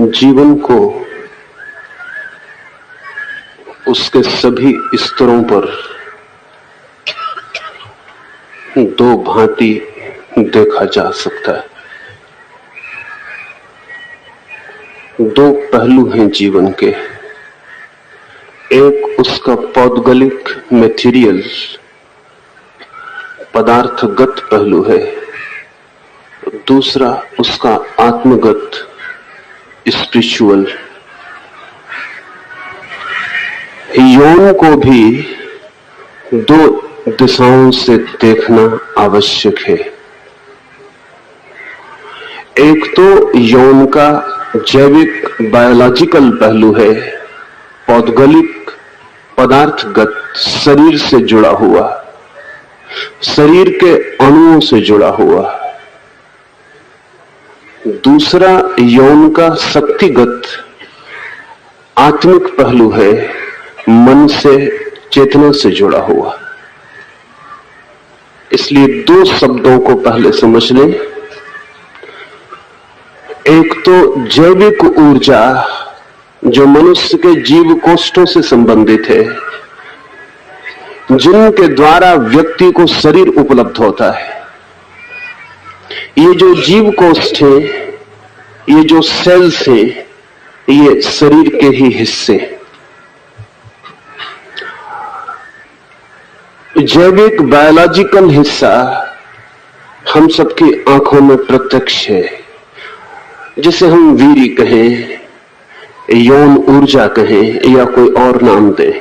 जीवन को उसके सभी स्तरों पर दो भांति देखा जा सकता है। दो पहलू हैं जीवन के। एक उसका पौद्गलिक मैटेरियल पदार्थगत पहलू है, दूसरा उसका आत्मगत स्पिरिचुअल। यौन को भी दो दिशाओं से देखना आवश्यक है। एक तो यौन का जैविक बायोलॉजिकल पहलू है, पौद्गलिक पदार्थगत, शरीर से जुड़ा हुआ, शरीर के अणुओं से जुड़ा हुआ। दूसरा यौन का शक्तिगत आत्मिक पहलू है, मन से, चेतना से जुड़ा हुआ। इसलिए दो शब्दों को पहले समझ लें। एक तो जैविक ऊर्जा जो मनुष्य के जीव कोष्ठों से संबंधित है, जिनके द्वारा व्यक्ति को शरीर उपलब्ध होता है। ये जो जीव कोष्ठ है, ये जो सेल्स हैं, ये शरीर के ही हिस्से। जैविक बायोलॉजिकल हिस्सा हम सबकी आंखों में प्रत्यक्ष है, जिसे हम वीर्य कहें, यौन ऊर्जा कहें या कोई और नाम दें।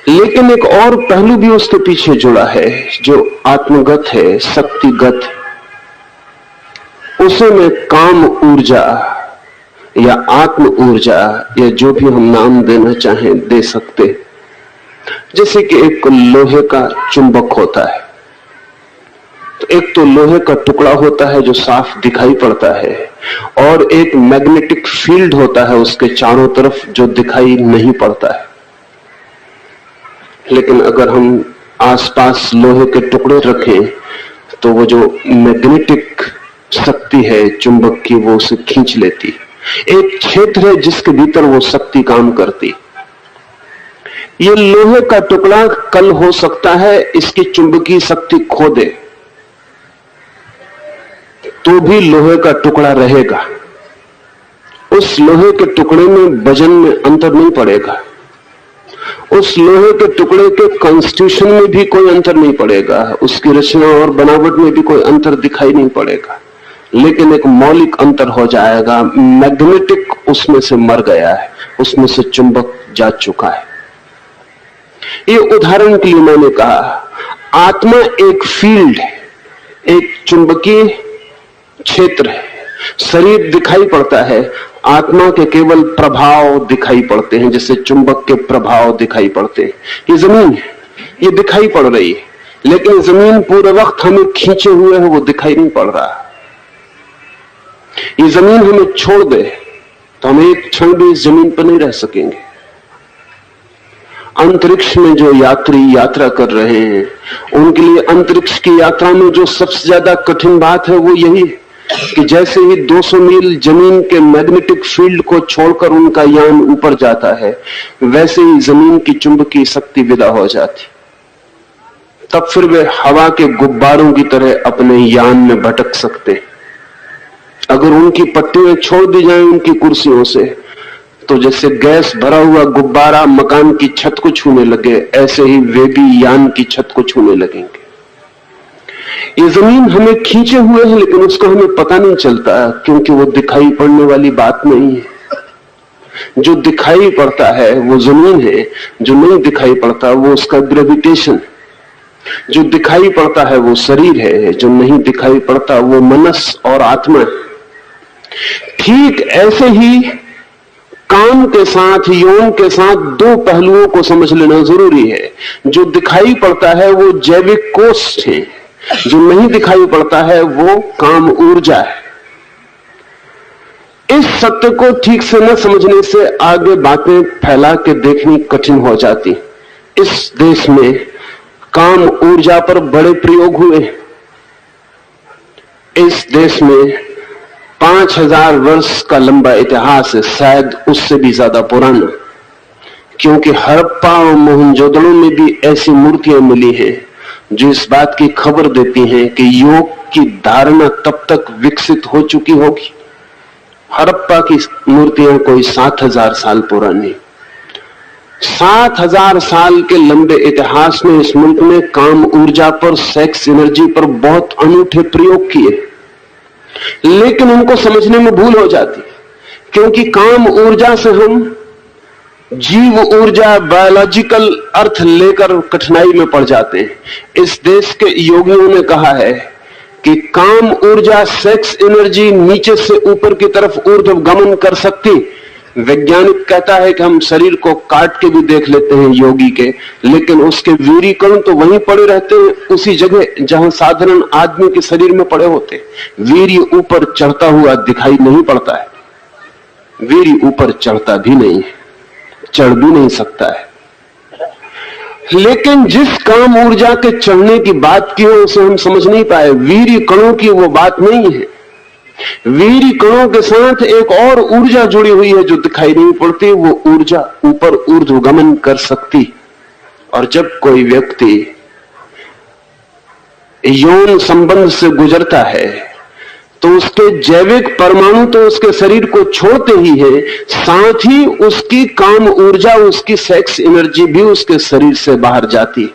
लेकिन एक और पहलू भी उसके पीछे जुड़ा है जो आत्मगत है, शक्तिगत। उसे में काम ऊर्जा या आत्म ऊर्जा या जो भी हम नाम देना चाहें दे सकते। जैसे कि एक लोहे का चुंबक होता है, तो एक तो लोहे का टुकड़ा होता है जो साफ दिखाई पड़ता है, और एक मैग्नेटिक फील्ड होता है उसके चारों तरफ जो दिखाई नहीं पड़ता है। लेकिन अगर हम आसपास लोहे के टुकड़े रखें तो वो जो मैग्नेटिक शक्ति है चुंबक की, वो उसे खींच लेती। एक क्षेत्र है जिसके भीतर वो शक्ति काम करती। ये लोहे का टुकड़ा कल हो सकता है इसकी चुंबकीय शक्ति खो दे, तो भी लोहे का टुकड़ा रहेगा। उस लोहे के टुकड़े में वजन में अंतर नहीं पड़ेगा, उस लोहे के टुकड़े के कॉन्स्टिट्यूशन में भी कोई अंतर नहीं पड़ेगा, उसकी रचना और बनावट में भी कोई अंतर दिखाई नहीं पड़ेगा। लेकिन एक मौलिक अंतर हो जाएगा, मैग्नेटिक उसमें से मर गया है, उसमें से चुंबक जा चुका है। ये उदाहरण के लिए मैंने कहा, आत्मा एक फील्ड है, एक चुंबकीय क्षेत्र है। शरीर दिखाई पड़ता है, आत्मा के केवल प्रभाव दिखाई पड़ते हैं, जैसे चुंबक के प्रभाव दिखाई पड़ते हैं। ये जमीन है, ये दिखाई पड़ रही है, लेकिन जमीन पूरे वक्त हमें खींचे हुए है, वो दिखाई नहीं पड़ रहा। ये जमीन हमें छोड़ दे तो हम एक क्षण भी इस जमीन पर नहीं रह सकेंगे। अंतरिक्ष में जो यात्री यात्रा कर रहे हैं, उनके लिए अंतरिक्ष की यात्रा में जो सबसे ज्यादा कठिन बात है वो यही है कि जैसे ही 200 मील जमीन के मैग्नेटिक फील्ड को छोड़कर उनका यान ऊपर जाता है, वैसे ही जमीन की चुंबकीय शक्ति विदा हो जाती। तब फिर वे हवा के गुब्बारों की तरह अपने यान में भटक सकते। अगर उनकी पट्टियां छोड़ दी जाएं उनकी कुर्सियों से, तो जैसे गैस भरा हुआ गुब्बारा मकान की छत को छूने लगे, ऐसे ही वे भी यान की छत को छूने लगेंगे। ये जमीन हमें खींचे हुए है, लेकिन उसका हमें पता नहीं चलता, क्योंकि वो दिखाई पड़ने वाली बात नहीं है। जो दिखाई पड़ता है वो जमीन है, जो नहीं दिखाई पड़ता वो उसका ग्रेविटेशन। जो दिखाई पड़ता है वो शरीर है, जो नहीं दिखाई पड़ता वो मनस और आत्मा है। ठीक ऐसे ही काम के साथ, यौन के साथ दो पहलुओं को समझ लेना जरूरी है। जो दिखाई पड़ता है वो जैविक कोष्ठ है, जो नहीं दिखाई पड़ता है वो काम ऊर्जा है। इस सत्य को ठीक से न समझने से आगे बातें फैला के देखनी कठिन हो जाती। इस देश में काम ऊर्जा पर बड़े प्रयोग हुए। इस देश में 5000 वर्ष का लंबा इतिहास है, शायद उससे भी ज्यादा पुराना, क्योंकि हड़प्पा और मोहनजोदड़ो में भी ऐसी मूर्तियां मिली हैं जो इस बात की खबर देती हैं कि योग की धारणा तब तक विकसित हो चुकी होगी। हड़प्पा की मूर्तियां कोई 7000 साल पुरानी। 7000 साल के लंबे इतिहास में इस मुल्क ने काम ऊर्जा पर, सेक्स एनर्जी पर बहुत अनूठे प्रयोग किए, लेकिन उनको समझने में भूल हो जाती, क्योंकि काम ऊर्जा से हम जीव ऊर्जा, बायोलॉजिकल अर्थ लेकर कठिनाई में पड़ जाते हैं। इस देश के योगियों ने कहा है कि काम ऊर्जा, सेक्स एनर्जी नीचे से ऊपर की तरफ ऊर्ध्वगमन कर सकती। वैज्ञानिक कहता है कि हम शरीर को काट के भी देख लेते हैं योगी के, लेकिन उसके वीर्य कण तो वहीं पड़े रहते हैं, उसी जगह जहां साधारण आदमी के शरीर में पड़े होते। वीर्य ऊपर चढ़ता हुआ दिखाई नहीं पड़ता है, वीर्य ऊपर चढ़ता भी नहीं है, चढ़ भी नहीं सकता है। लेकिन जिस काम ऊर्जा के चढ़ने की बात की हो उसे हम समझ नहीं पाए। वीर्य कणों की वो बात नहीं है। वीर्य कणों के साथ एक और ऊर्जा जुड़ी हुई है जो दिखाई नहीं पड़ती, वो ऊर्जा ऊपर ऊर्ध्वगमन कर सकती। और जब कोई व्यक्ति यौन संबंध से गुजरता है तो उसके जैविक परमाणु तो उसके शरीर को छोड़ते ही है, साथ ही उसकी काम ऊर्जा, उसकी सेक्स एनर्जी भी उसके शरीर से बाहर जाती।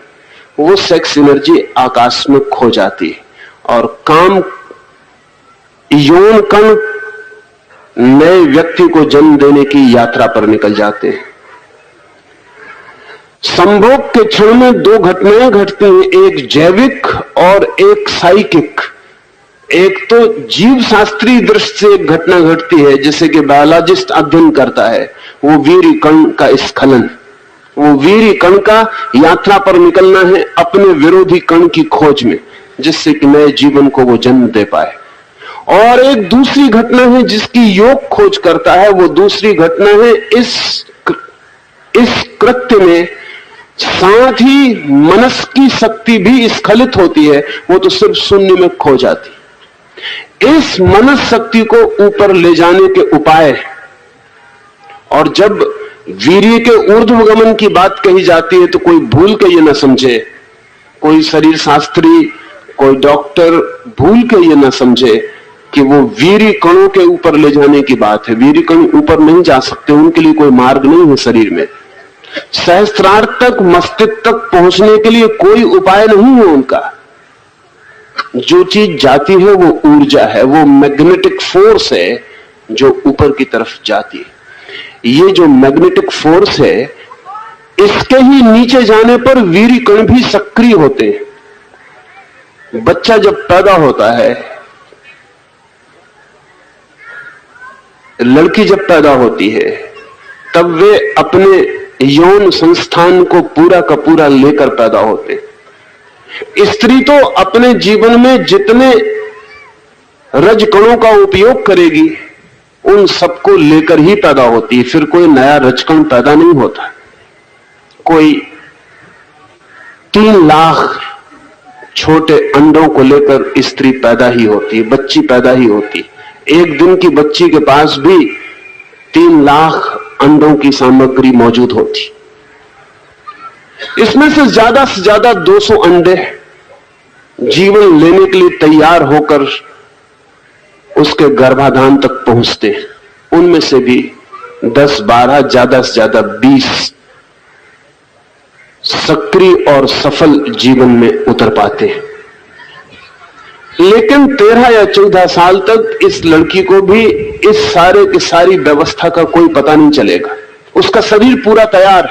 वो सेक्स एनर्जी आकाश में खो जाती और काम यौन कण नए व्यक्ति को जन्म देने की यात्रा पर निकल जाते हैं। संभोग के क्षण में दो घटनाएं घटती हैं, एक जैविक और एक साइकिक। एक तो जीव शास्त्रीय दृष्टि से एक घटना घटती है, जैसे कि बायोलॉजिस्ट अध्ययन करता है, वो वीर्य कण का स्खलन। वो वीर्य कण का यात्रा पर निकलना है अपने विरोधी कण की खोज में, जिससे कि नए जीवन को वो जन्म दे पाए। और एक दूसरी घटना है जिसकी योग खोज करता है। वो दूसरी घटना है इस कृत्य में साथ ही मनस की शक्ति भी स्खलित होती है, वो तो सिर्फ शून्य में खो जाती। इस मनस शक्ति को ऊपर ले जाने के उपाय, और जब वीर्य के ऊर्ध्वगमन की बात कही जाती है तो कोई भूल के ये न समझे, कोई शरीर शास्त्री, कोई डॉक्टर भूल के ये न समझे कि वो वीर्य कणों के ऊपर ले जाने की बात है। वीर्य कण ऊपर नहीं जा सकते, उनके लिए कोई मार्ग नहीं है शरीर में। सहस्त्रार तक, मस्तिष्क तक पहुंचने के लिए कोई उपाय नहीं है उनका। जो चीज जाती है वो ऊर्जा है, वो मैग्नेटिक फोर्स है जो ऊपर की तरफ जाती है। ये जो मैग्नेटिक फोर्स है, इसके ही नीचे जाने पर वीर्य कण भी सक्रिय होते हैं। बच्चा जब पैदा होता है, लड़की जब पैदा होती है, तब वे अपने यौन संस्थान को पूरा का पूरा लेकर पैदा होते हैं। स्त्री तो अपने जीवन में जितने रजकणों का उपयोग करेगी उन सबको लेकर ही पैदा होती है, फिर कोई नया रजकण पैदा नहीं होता। कोई 3 लाख छोटे अंडों को लेकर स्त्री पैदा ही होती है, बच्ची पैदा ही होती। एक दिन की बच्ची के पास भी 3 लाख अंडों की सामग्री मौजूद होती। इसमें से ज्यादा 200 अंडे जीवन लेने के लिए तैयार होकर उसके गर्भाधान तक पहुंचते हैं। उनमें से भी 10-12, ज्यादा से ज्यादा 20 सक्रिय और सफल जीवन में उतर पाते हैं। लेकिन 13 या 14 साल तक इस लड़की को भी इस सारे की सारी व्यवस्था का कोई पता नहीं चलेगा। उसका शरीर पूरा तैयार,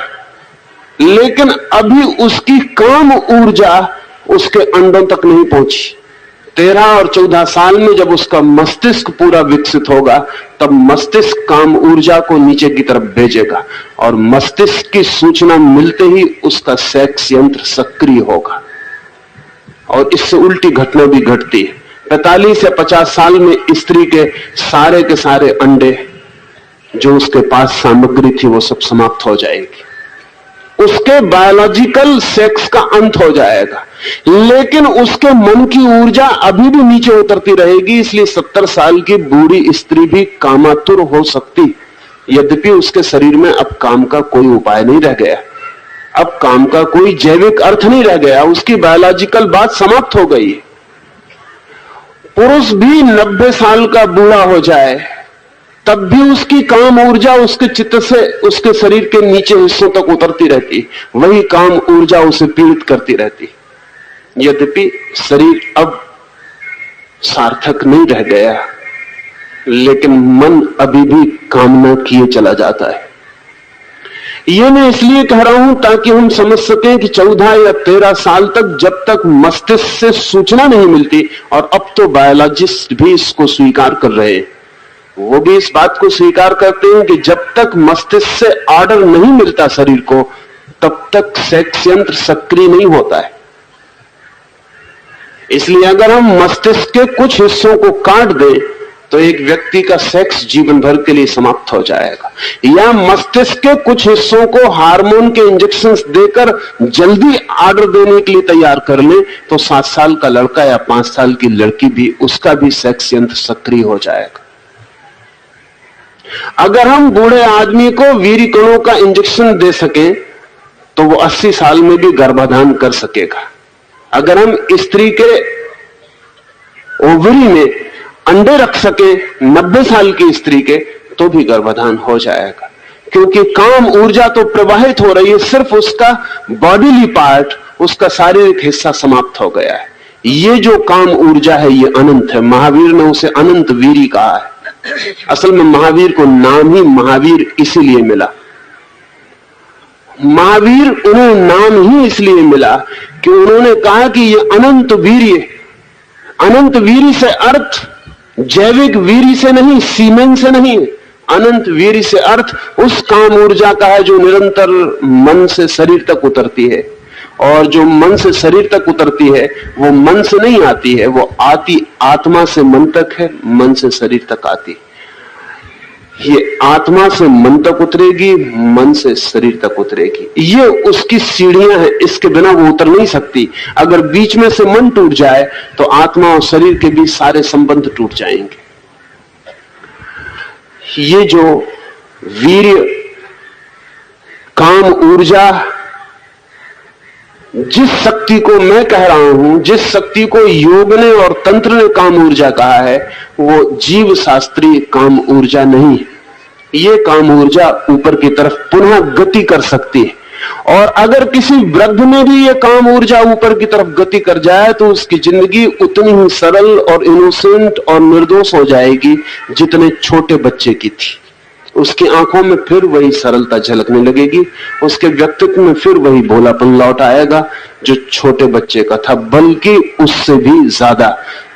लेकिन अभी उसकी काम ऊर्जा उसके अंडों तक नहीं पहुंची। 13 और 14 साल में जब उसका मस्तिष्क पूरा विकसित होगा, तब मस्तिष्क काम ऊर्जा को नीचे की तरफ भेजेगा और मस्तिष्क की सूचना मिलते ही उसका सेक्स यंत्र सक्रिय होगा। और इससे उल्टी घटना भी घटती है। 45 या 50 साल में स्त्री के सारे अंडे जो उसके पास सामग्री थी वो सब समाप्त हो जाएगी। उसके बायोलॉजिकल सेक्स का अंत हो जाएगा, लेकिन उसके मन की ऊर्जा अभी भी नीचे उतरती रहेगी। इसलिए 70 साल की बूढ़ी स्त्री भी कामातुर हो सकती, यद्यपि उसके शरीर में अब काम का कोई उपाय नहीं रह गया, अब काम का कोई जैविक अर्थ नहीं रह गया, उसकी बायोलॉजिकल बात समाप्त हो गई। पुरुष भी 90 साल का बूढ़ा हो जाए तब भी उसकी काम ऊर्जा उसके चित्त से उसके शरीर के नीचे हिस्सों तक उतरती रहती, वही काम ऊर्जा उसे पीड़ित करती रहती। यद्यपि शरीर अब सार्थक नहीं रह गया, लेकिन मन अभी भी कामना किए चला जाता है। ये मैं इसलिए कह रहा हूं ताकि हम समझ सकें कि 14 या 13 साल तक जब तक मस्तिष्क से सूचना नहीं मिलती, और अब तो बायोलॉजिस्ट भी इसको स्वीकार कर रहे हैं, वो भी इस बात को स्वीकार करते हैं कि जब तक मस्तिष्क से ऑर्डर नहीं मिलता शरीर को, तब तक सेक्स यंत्र सक्रिय नहीं होता है। इसलिए अगर हम मस्तिष्क के कुछ हिस्सों को काट दें तो एक व्यक्ति का सेक्स जीवन भर के लिए समाप्त हो जाएगा, या मस्तिष्क के कुछ हिस्सों को हार्मोन के इंजेक्शंस देकर जल्दी ऑर्डर देने के लिए तैयार कर ले तो 7 साल का लड़का या 5 साल की लड़की भी, उसका भी सेक्स यंत्र सक्रिय हो जाएगा। अगर हम बूढ़े आदमी को वीर्य कणों का इंजेक्शन दे सकें तो वो 80 साल में भी गर्भाधान कर सकेगा। अगर हम स्त्री के ओवरी में अंडे रख सके 90 साल की स्त्री के, तो भी गर्भाधान हो जाएगा, क्योंकि काम ऊर्जा तो प्रवाहित हो रही है, सिर्फ उसका बॉडीली पार्ट, उसका शारीरिक हिस्सा समाप्त हो गया है। ये जो काम ऊर्जा है ये अनंत है। महावीर ने उसे अनंत वीरी कहा है। असल में महावीर को नाम ही महावीर इसीलिए मिला। महावीर उन्हें नाम ही इसलिए मिला कि उन्होंने कहा कि ये अनंत वीर्य, अनंत वीर्य से अर्थ जैविक वीर्य से नहीं, सीमेन से नहीं, अनंत वीर्य से अर्थ उस काम ऊर्जा का है जो निरंतर मन से शरीर तक उतरती है, और जो मन से शरीर तक उतरती है वो मन से नहीं आती है, वो आती आत्मा से मन तक है, मन से शरीर तक आती। ये आत्मा से मन तक उतरेगी, मन से शरीर तक उतरेगी। ये उसकी सीढ़ियां हैं, इसके बिना वो उतर नहीं सकती। अगर बीच में से मन टूट जाए तो आत्मा और शरीर के बीच सारे संबंध टूट जाएंगे। ये जो वीर्य, काम ऊर्जा, जिस शक्ति को मैं कह रहा हूं, जिस शक्ति को योग ने और तंत्र ने काम ऊर्जा कहा है, वो जीव शास्त्रीय काम ऊर्जा नहीं है। ये काम ऊर्जा ऊपर की तरफ पुनः गति कर सकती है, और अगर किसी वृद्ध में भी ये काम ऊर्जा ऊपर की तरफ गति कर जाए तो उसकी जिंदगी उतनी ही सरल और इनोसेंट और निर्दोष हो जाएगी जितने छोटे बच्चे की थी। उसकी आंखों में फिर वही सरलता झलकने लगेगी, उसके व्यक्तित्व में फिर वही भोलापन लौट आएगा जो छोटे बच्चे का था, बल्कि उससे भी ज्यादा,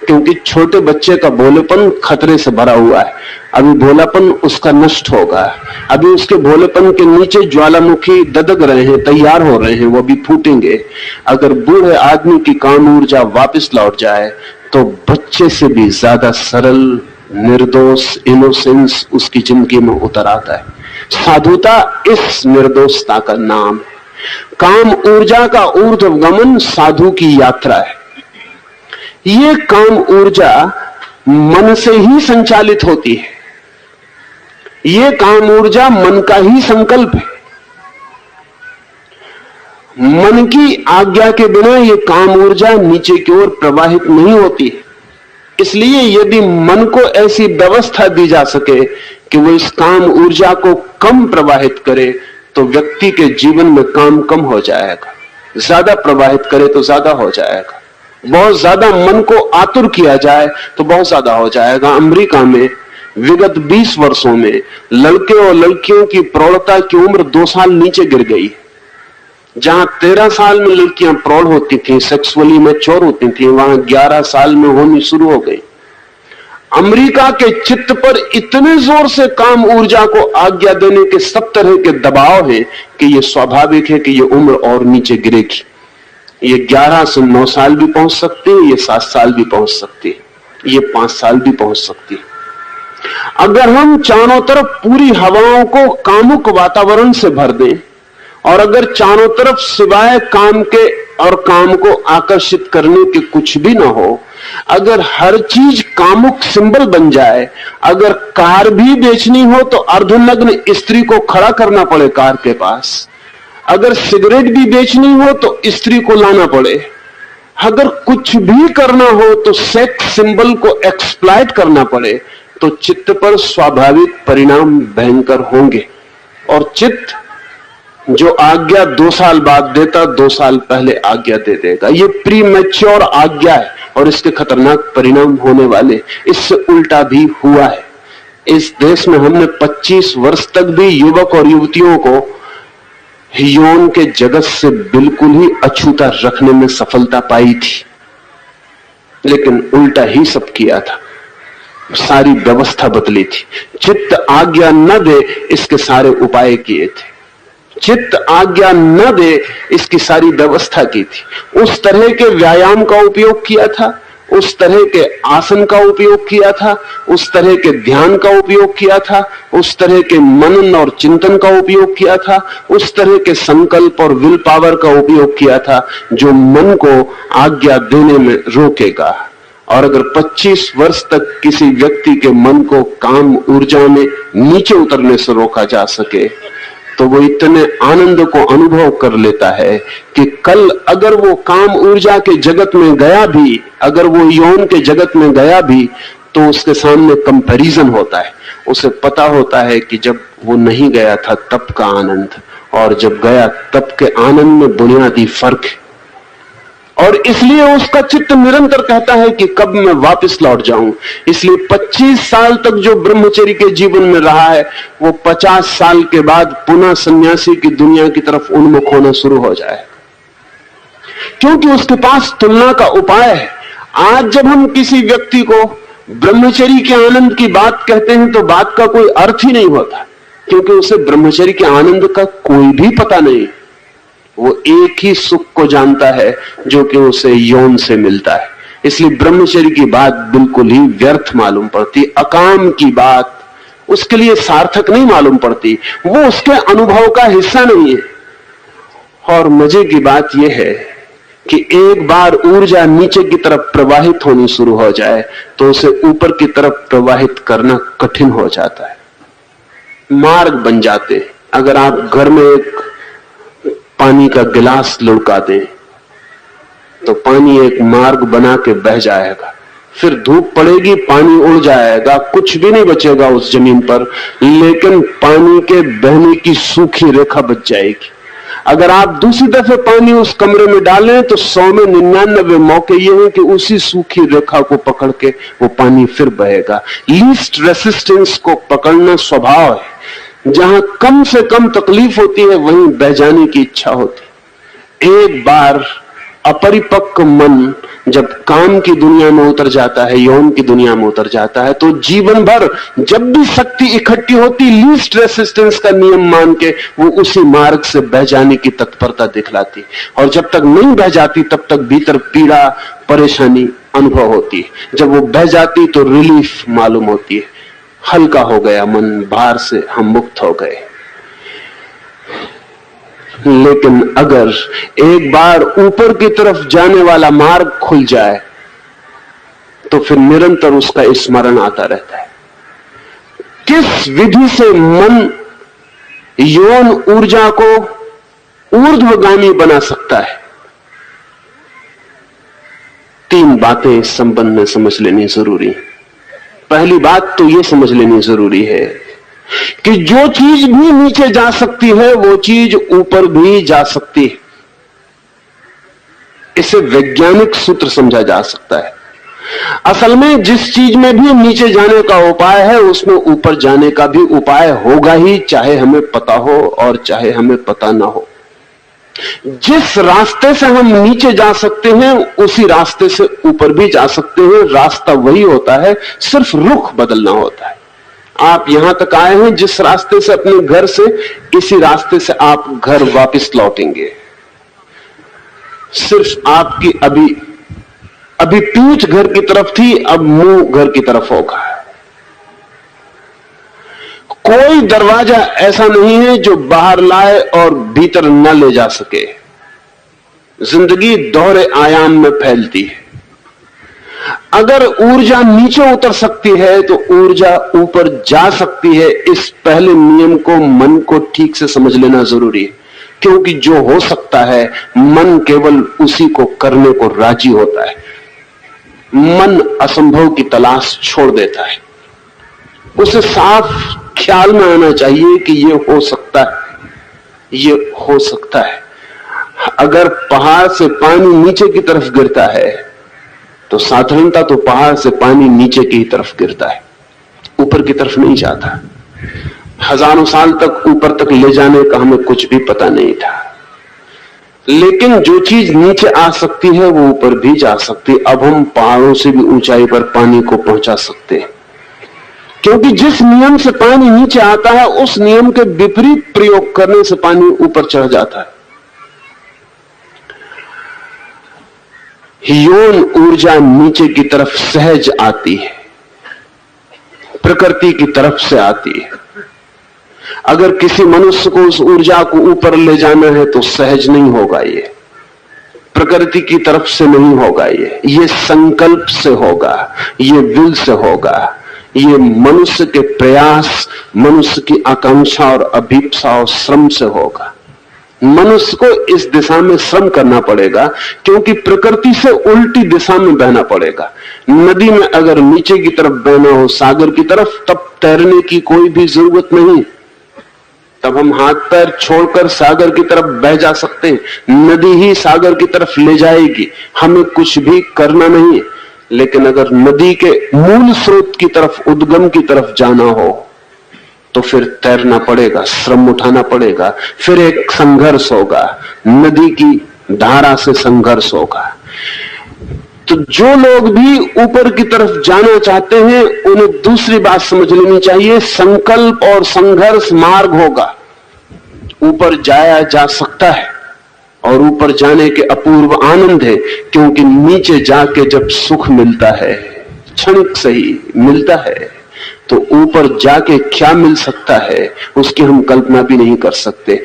क्योंकि छोटे बच्चे का भोलेपन खतरे से भरा हुआ है। अभी भोलापन उसका नष्ट होगा, अभी उसके भोलेपन के नीचे ज्वालामुखी ददक रहे हैं, तैयार हो रहे हैं, वो भी फूटेंगे। अगर बूढ़े आदमी की काम ऊर्जा वापस लौट जाए तो बच्चे से भी ज्यादा सरल, निर्दोष, इनोसेंस उसकी जिंदगी में उतर आता है। साधुता इस निर्दोषता का नाम है। काम ऊर्जा का ऊर्ध्वगमन साधु की यात्रा है। ये काम ऊर्जा मन से ही संचालित होती है, ये काम ऊर्जा मन का ही संकल्प है। मन की आज्ञा के बिना ये काम ऊर्जा नीचे की ओर प्रवाहित नहीं होती है। इसलिए यदि मन को ऐसी व्यवस्था दी जा सके कि वो इस काम ऊर्जा को कम प्रवाहित करे तो व्यक्ति के जीवन में काम कम हो जाएगा, ज्यादा प्रवाहित करे तो ज्यादा हो जाएगा। बहुत ज्यादा मन को आतुर किया जाए तो बहुत ज्यादा हो जाएगा। अमेरिका में विगत 20 वर्षों में लड़के और लड़कियों की प्रौढ़ता की उम्र 2 साल नीचे गिर गई। जहां 13 साल में लड़कियां प्रौढ़ होती थी, सेक्सुअली मैच्योर होती थी, वहां 11 साल में होनी शुरू हो गई। अमेरिका के चित्त पर इतने जोर से काम ऊर्जा को आज्ञा देने के सब तरह के दबाव हैं कि यह स्वाभाविक है कि यह उम्र और नीचे गिरेगी। ये 11 से 9 साल भी पहुंच सकती है, ये 7 साल भी पहुंच सकती है, ये 5 साल भी पहुंच सकती है। अगर हम चारों तरफ पूरी हवाओं को कामुक वातावरण से भर दें और अगर चारों तरफ सिवाय काम के और काम को आकर्षित करने के कुछ भी ना हो, अगर हर चीज कामुक सिंबल बन जाए, अगर कार भी बेचनी हो तो अर्धनग्न स्त्री को खड़ा करना पड़े कार के पास, अगर सिगरेट भी बेचनी हो तो स्त्री को लाना पड़े, अगर कुछ भी करना हो तो सेक्स सिंबल को एक्सप्लॉइट करना पड़े, तो चित्त पर स्वाभाविक परिणाम भयंकर होंगे। और चित्त जो आज्ञा 2 साल बाद देता, 2 साल पहले आज्ञा दे देगा। ये प्री मैच्योर आज्ञा है और इसके खतरनाक परिणाम होने वाले। इससे उल्टा भी हुआ है। इस देश में हमने 25 वर्ष तक भी युवक और युवतियों को यौन के जगत से बिल्कुल ही अछूता रखने में सफलता पाई थी, लेकिन उल्टा ही सब किया था। सारी व्यवस्था बदली थी। चित्त आज्ञा न दे इसके सारे उपाय किए थे, चित्त आज्ञा न दे इसकी सारी व्यवस्था की थी। उस तरह के व्यायाम का उपयोग किया था, उस तरह के आसन का उपयोग किया था, उस तरह के ध्यान का उपयोग किया था, उस तरह के मनन और चिंतन का उपयोग किया था, उस तरह के संकल्प और विल पावर का उपयोग किया था जो मन को आज्ञा देने में रोकेगा। और अगर 25 वर्ष तक किसी व्यक्ति के मन को काम ऊर्जा में नीचे उतरने से रोका जा सके, तो वो इतने आनंद को अनुभव कर लेता है कि कल अगर वो काम ऊर्जा के जगत में गया भी, अगर वो यौन के जगत में गया भी, तो उसके सामने कंपैरिजन होता है। उसे पता होता है कि जब वो नहीं गया था तब का आनंद और जब गया तब के आनंद में बुनियादी फर्क है। और इसलिए उसका चित्त निरंतर कहता है कि कब मैं वापस लौट जाऊं। इसलिए 25 साल तक जो ब्रह्मचर्य के जीवन में रहा है, वो 50 साल के बाद पुनः सन्यासी की दुनिया की तरफ उन्मुख होना शुरू हो जाए, क्योंकि उसके पास तुलना का उपाय है। आज जब हम किसी व्यक्ति को ब्रह्मचर्य के आनंद की बात कहते हैं तो बात का कोई अर्थ ही नहीं होता, क्योंकि उसे ब्रह्मचर्य के आनंद का कोई भी पता नहीं। वो एक ही सुख को जानता है जो कि उसे यौन से मिलता है। इसलिए ब्रह्मचर्य की बात बिल्कुल ही व्यर्थ मालूम पड़ती, अकाम की बात उसके लिए सार्थक नहीं मालूम पड़ती, वो उसके अनुभव का हिस्सा नहीं है। और मजे की बात यह है कि एक बार ऊर्जा नीचे की तरफ प्रवाहित होनी शुरू हो जाए तो उसे ऊपर की तरफ प्रवाहित करना कठिन हो जाता है। मार्ग बन जाते। अगर आप घर में एक पानी का गिलास लुढ़का दें तो पानी एक मार्ग बना के बह जाएगा, फिर धूप पड़ेगी, पानी उड़ जाएगा, कुछ भी नहीं बचेगा उस जमीन पर, लेकिन पानी के बहने की सूखी रेखा बच जाएगी। अगर आप दूसरी दफे पानी उस कमरे में डालें तो 100 में 99 मौके ये हैं कि उसी सूखी रेखा को पकड़ के वो पानी फिर बहेगा। लीस्ट रेसिस्टेंस को पकड़ना स्वभाव है। जहां कम से कम तकलीफ होती है वहीं बह जाने की इच्छा होती। एक बार अपरिपक्व मन जब काम की दुनिया में उतर जाता है, यौन की दुनिया में उतर जाता है, तो जीवन भर जब भी शक्ति इकट्ठी होती, लीस्ट रेसिस्टेंस का नियम मान के वो उसी मार्ग से बह जाने की तत्परता दिखलाती। और जब तक नहीं बह जाती तब तक भीतर पीड़ा, परेशानी अनुभव होती है। जब वो बह जाती तो रिलीफ मालूम होती है, हल्का हो गया मन, भार से हम मुक्त हो गए। लेकिन अगर एक बार ऊपर की तरफ जाने वाला मार्ग खुल जाए तो फिर निरंतर उसका स्मरण आता रहता है। किस विधि से मन यौन ऊर्जा को ऊर्ध्वगामी बना सकता है? 3 बातें इस संबंध में समझ लेनी जरूरी है। पहली बात तो यह समझ लेनी जरूरी है कि जो चीज भी नीचे जा सकती है वो चीज ऊपर भी जा सकती है। इसे वैज्ञानिक सूत्र समझा जा सकता है। असल में जिस चीज में भी नीचे जाने का उपाय है उसमें ऊपर जाने का भी उपाय होगा ही, चाहे हमें पता हो और चाहे हमें पता ना हो। जिस रास्ते से हम नीचे जा सकते हैं उसी रास्ते से ऊपर भी जा सकते हैं। रास्ता वही होता है, सिर्फ रुख बदलना होता है। आप यहां तक आए हैं जिस रास्ते से अपने घर से, इसी रास्ते से आप घर वापस लौटेंगे। सिर्फ आपकी अभी पीठ घर की तरफ थी, अब मुंह घर की तरफ होगा। कोई दरवाजा ऐसा नहीं है जो बाहर लाए और भीतर न ले जा सके। जिंदगी दोहरे आयाम में फैलती है। अगर ऊर्जा नीचे उतर सकती है तो ऊर्जा ऊपर जा सकती है। इस पहले नियम को मन को ठीक से समझ लेना जरूरी है, क्योंकि जो हो सकता है मन केवल उसी को करने को राजी होता है। मन असंभव की तलाश छोड़ देता है। उसे साफ ख्याल में आना चाहिए कि ये हो सकता है, ये हो सकता है। अगर पहाड़ से पानी नीचे की तरफ गिरता है तो साधारणता तो पहाड़ से पानी नीचे की तरफ गिरता है, ऊपर की तरफ नहीं जाता। हजारों साल तक ऊपर तक ले जाने का हमें कुछ भी पता नहीं था, लेकिन जो चीज नीचे आ सकती है वो ऊपर भी जा सकती है। अब हम पहाड़ों से भी ऊंचाई पर पानी को पहुंचा सकते हैं, क्योंकि जिस नियम से पानी नीचे आता है उस नियम के विपरीत प्रयोग करने से पानी ऊपर चढ़ जाता है। यौन ऊर्जा नीचे की तरफ सहज आती है, प्रकृति की तरफ से आती है। अगर किसी मनुष्य को उस ऊर्जा को ऊपर ले जाना है तो सहज नहीं होगा, ये प्रकृति की तरफ से नहीं होगा, ये संकल्प से होगा, ये विल से होगा, ये मनुष्य के प्रयास, मनुष्य की आकांक्षा और अभीप्सा और श्रम से होगा। मनुष्य को इस दिशा में श्रम करना पड़ेगा, क्योंकि प्रकृति से उल्टी दिशा में बहना पड़ेगा। नदी में अगर नीचे की तरफ बहना हो, सागर की तरफ, तब तैरने की कोई भी जरूरत नहीं। तब हम हाथ पैर छोड़कर सागर की तरफ बह जा सकते हैं। नदी ही सागर की तरफ ले जाएगी, हमें कुछ भी करना नहीं। लेकिन अगर नदी के मूल स्रोत की तरफ, उद्गम की तरफ जाना हो तो फिर तैरना पड़ेगा, श्रम उठाना पड़ेगा, फिर एक संघर्ष होगा, नदी की धारा से संघर्ष होगा। तो जो लोग भी ऊपर की तरफ जाना चाहते हैं उन्हें दूसरी बात समझ लेनी चाहिए, संकल्प और संघर्ष मार्ग होगा। ऊपर जाया जा सकता है और ऊपर जाने के अपूर्व आनंद है, क्योंकि नीचे जाके जब सुख मिलता है, क्षणिक सही मिलता है, तो ऊपर जाके क्या मिल सकता है उसकी हम कल्पना भी नहीं कर सकते।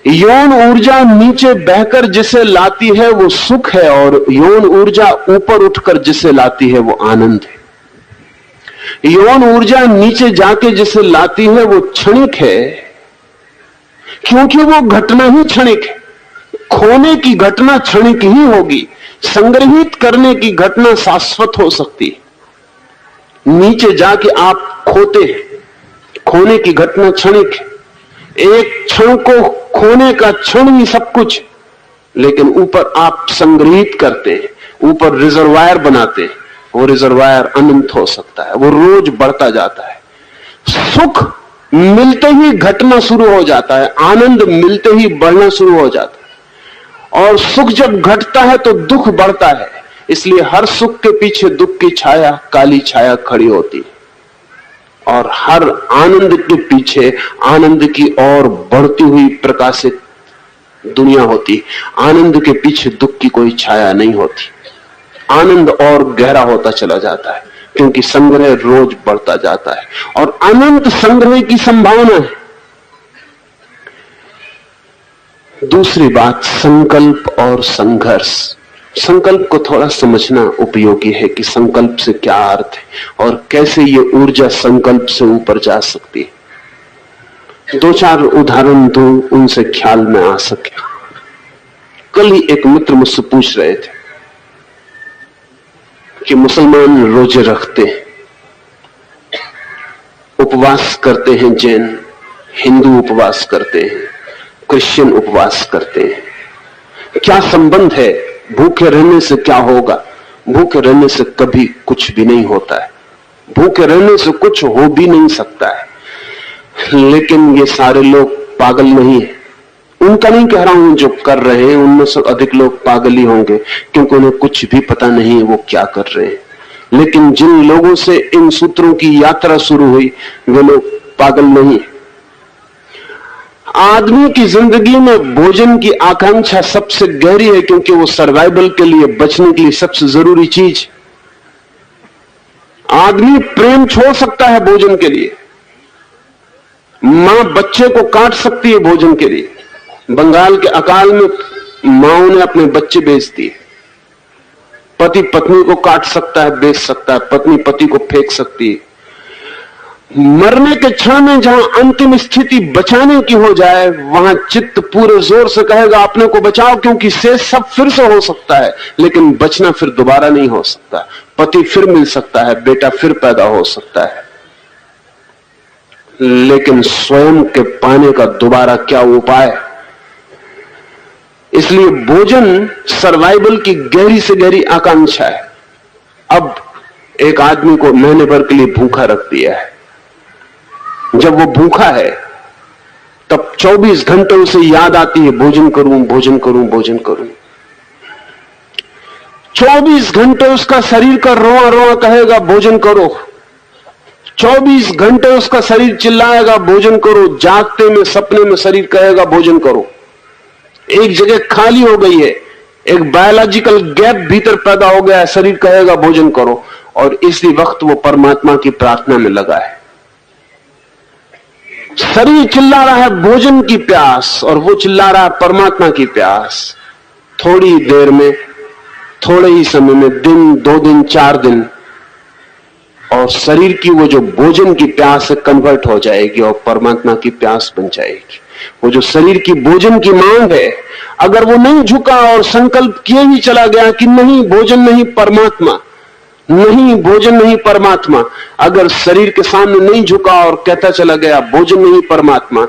यौन ऊर्जा नीचे बहकर जिसे लाती है वो सुख है, और यौन ऊर्जा ऊपर उठकर जिसे लाती है वो आनंद है। यौन ऊर्जा नीचे जाके जिसे लाती है वो क्षणिक है, क्योंकि वो घटना ही क्षणिक है। खोने की घटना क्षणिक ही होगी, संग्रहित करने की घटना शाश्वत हो सकती है। नीचे जाके आप खोते हैं, खोने की घटना क्षणिक है। एक क्षण को खोने का क्षण ही सब कुछ, लेकिन ऊपर आप संग्रहित करते हैं, ऊपर रिजर्वायर बनाते हैं। वो रिजर्वायर अनंत हो सकता है, वो रोज बढ़ता जाता है। सुख मिलते ही घटना शुरू हो जाता है, आनंद मिलते ही बढ़ना शुरू हो जाता है, और सुख जब घटता है तो दुख बढ़ता है। इसलिए हर सुख के पीछे दुख की छाया, काली छाया खड़ी होती है, और हर आनंद के पीछे आनंद की और बढ़ती हुई प्रकाशित दुनिया होती। आनंद के पीछे दुख की कोई छाया नहीं होती। आनंद और गहरा होता चला जाता है, क्योंकि संग्रह रोज बढ़ता जाता है, और अनंत संग्रह की संभावना है। दूसरी बात, संकल्प और संघर्ष। संकल्प को थोड़ा समझना उपयोगी है कि संकल्प से क्या अर्थ है और कैसे ये ऊर्जा संकल्प से ऊपर जा सकती है। दो चार उदाहरण दूं, उनसे ख्याल में आ सके। कल ही एक मित्र मुझसे पूछ रहे थे कि मुसलमान रोजे रखते हैं, उपवास करते हैं, जैन हिंदू उपवास करते हैं, क्रिश्चियन उपवास करते हैं, क्या संबंध है? भूखे रहने से क्या होगा? भूखे रहने से कभी कुछ भी नहीं होता है, भूखे रहने से कुछ हो भी नहीं सकता है। लेकिन ये सारे लोग पागल नहीं है। उनका नहीं कह रहा हूं, जो कर रहे हैं उनमें से अधिक लोग पागल ही होंगे, क्योंकि उन्हें कुछ भी पता नहीं है वो क्या कर रहे हैं। लेकिन जिन लोगों से इन सूत्रों की यात्रा शुरू हुई वे लोग पागल नहीं है। आदमी की जिंदगी में भोजन की आकांक्षा सबसे गहरी है, क्योंकि वो सर्वाइवल के लिए, बचने के लिए सबसे जरूरी चीज। आदमी प्रेम छोड़ सकता है भोजन के लिए, मां बच्चे को काट सकती है भोजन के लिए। बंगाल के अकाल में माओं ने अपने बच्चे बेच दिए। पति पत्नी को काट सकता है, बेच सकता है, पत्नी पति को फेंक सकती है। मरने के क्षण में जहां अंतिम स्थिति बचाने की हो जाए, वहां चित्त पूरे जोर से कहेगा अपने को बचाओ, क्योंकि शेष सब फिर से हो सकता है, लेकिन बचना फिर दोबारा नहीं हो सकता। पति फिर मिल सकता है, बेटा फिर पैदा हो सकता है, लेकिन स्वयं के पाने का दोबारा क्या उपाय। इसलिए भोजन सर्वाइवल की गहरी से गहरी आकांक्षा है। अब एक आदमी को महीने भर के लिए भूखा रख दिया है। जब वो भूखा है तब 24 घंटे उसे याद आती है भोजन करूं, भोजन करूं, भोजन करूं। 24 घंटे उसका शरीर का रोआ रोआ कहेगा भोजन करो। 24 घंटे उसका शरीर चिल्लाएगा भोजन करो। जागते में सपने में शरीर कहेगा भोजन करो। एक जगह खाली हो गई है, एक बायोलॉजिकल गैप भीतर पैदा हो गया है, शरीर कहेगा भोजन करो। और इसी वक्त वो परमात्मा की प्रार्थना में लगा है। शरीर चिल्ला रहा है भोजन की प्यास और वो चिल्ला रहा है परमात्मा की प्यास। थोड़ी देर में, थोड़े ही समय में, दिन, 2 दिन, 4 दिन, और शरीर की वो जो भोजन की प्यास से कन्वर्ट हो जाएगी और परमात्मा की प्यास बन जाएगी। वो जो शरीर की भोजन की मांग है, अगर वो नहीं झुका और संकल्प किए ही चला गया कि नहीं भोजन नहीं परमात्मा, नहीं भोजन नहीं परमात्मा, अगर शरीर के सामने नहीं झुका और कहता चला गया भोजन नहीं परमात्मा,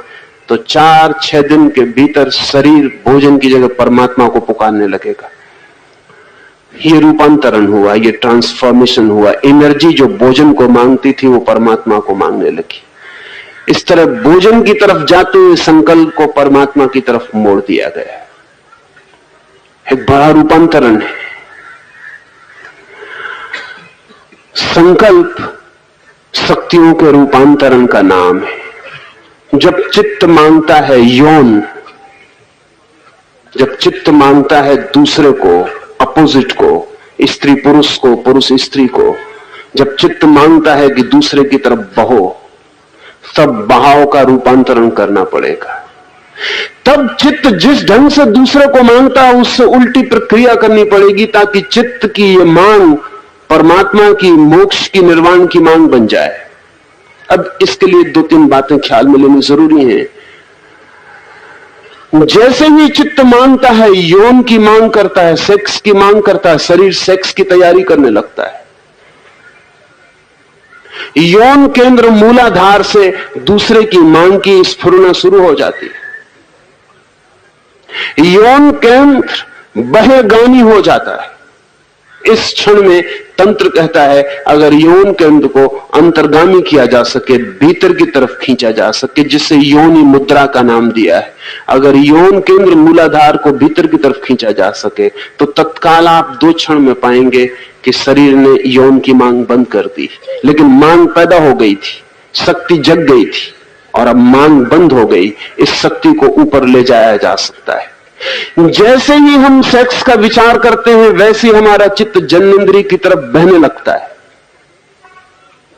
तो 4-6 दिन के भीतर शरीर भोजन की जगह परमात्मा को पुकारने लगेगा। ये रूपांतरण हुआ, ये ट्रांसफॉर्मेशन हुआ। एनर्जी जो भोजन को मांगती थी वो परमात्मा को मांगने लगी। इस तरह भोजन की तरफ जाते हुए संकल्प को परमात्मा की तरफ मोड़ दिया गया। एक बड़ा रूपांतरण है। संकल्प शक्तियों के रूपांतरण का नाम है। जब चित्त मांगता है यौन, जब चित्त मांगता है दूसरे को, अपोजिट को, स्त्री पुरुष को, पुरुष स्त्री को, जब चित्त मांगता है कि दूसरे की तरफ बहो, तब बहाव का रूपांतरण करना पड़ेगा। तब चित्त जिस ढंग से दूसरे को मांगता है उससे उल्टी प्रक्रिया करनी पड़ेगी, ताकि चित्त की ये मांग परमात्मा की, मोक्ष की, निर्वाण की मांग बन जाए। अब इसके लिए 2-3 बातें ख्याल में लेनी जरूरी हैं। जैसे ही चित्त मांगता है, यौन की मांग करता है, सेक्स की मांग करता है, शरीर सेक्स की तैयारी करने लगता है। यौन केंद्र मूलाधार से दूसरे की मांग की स्फुरना शुरू हो जाती है। यौन केंद्र बहेगामी हो जाता है। इस क्षण में तंत्र कहता है अगर यौन केंद्र को अंतर्गामी किया जा सके, भीतर की तरफ खींचा जा सके, जिसे योनि मुद्रा का नाम दिया है, अगर यौन केंद्र मूलाधार को भीतर की तरफ खींचा जा सके, तो तत्काल आप 2 क्षण में पाएंगे कि शरीर ने यौन की मांग बंद कर दी। लेकिन मांग पैदा हो गई थी, शक्ति जग गई थी, और अब मांग बंद हो गई। इस शक्ति को ऊपर ले जाया जा सकता है। जैसे ही हम सेक्स का विचार करते हैं, वैसे ही हमारा चित्त जननेंद्रिय की तरफ बहने लगता है।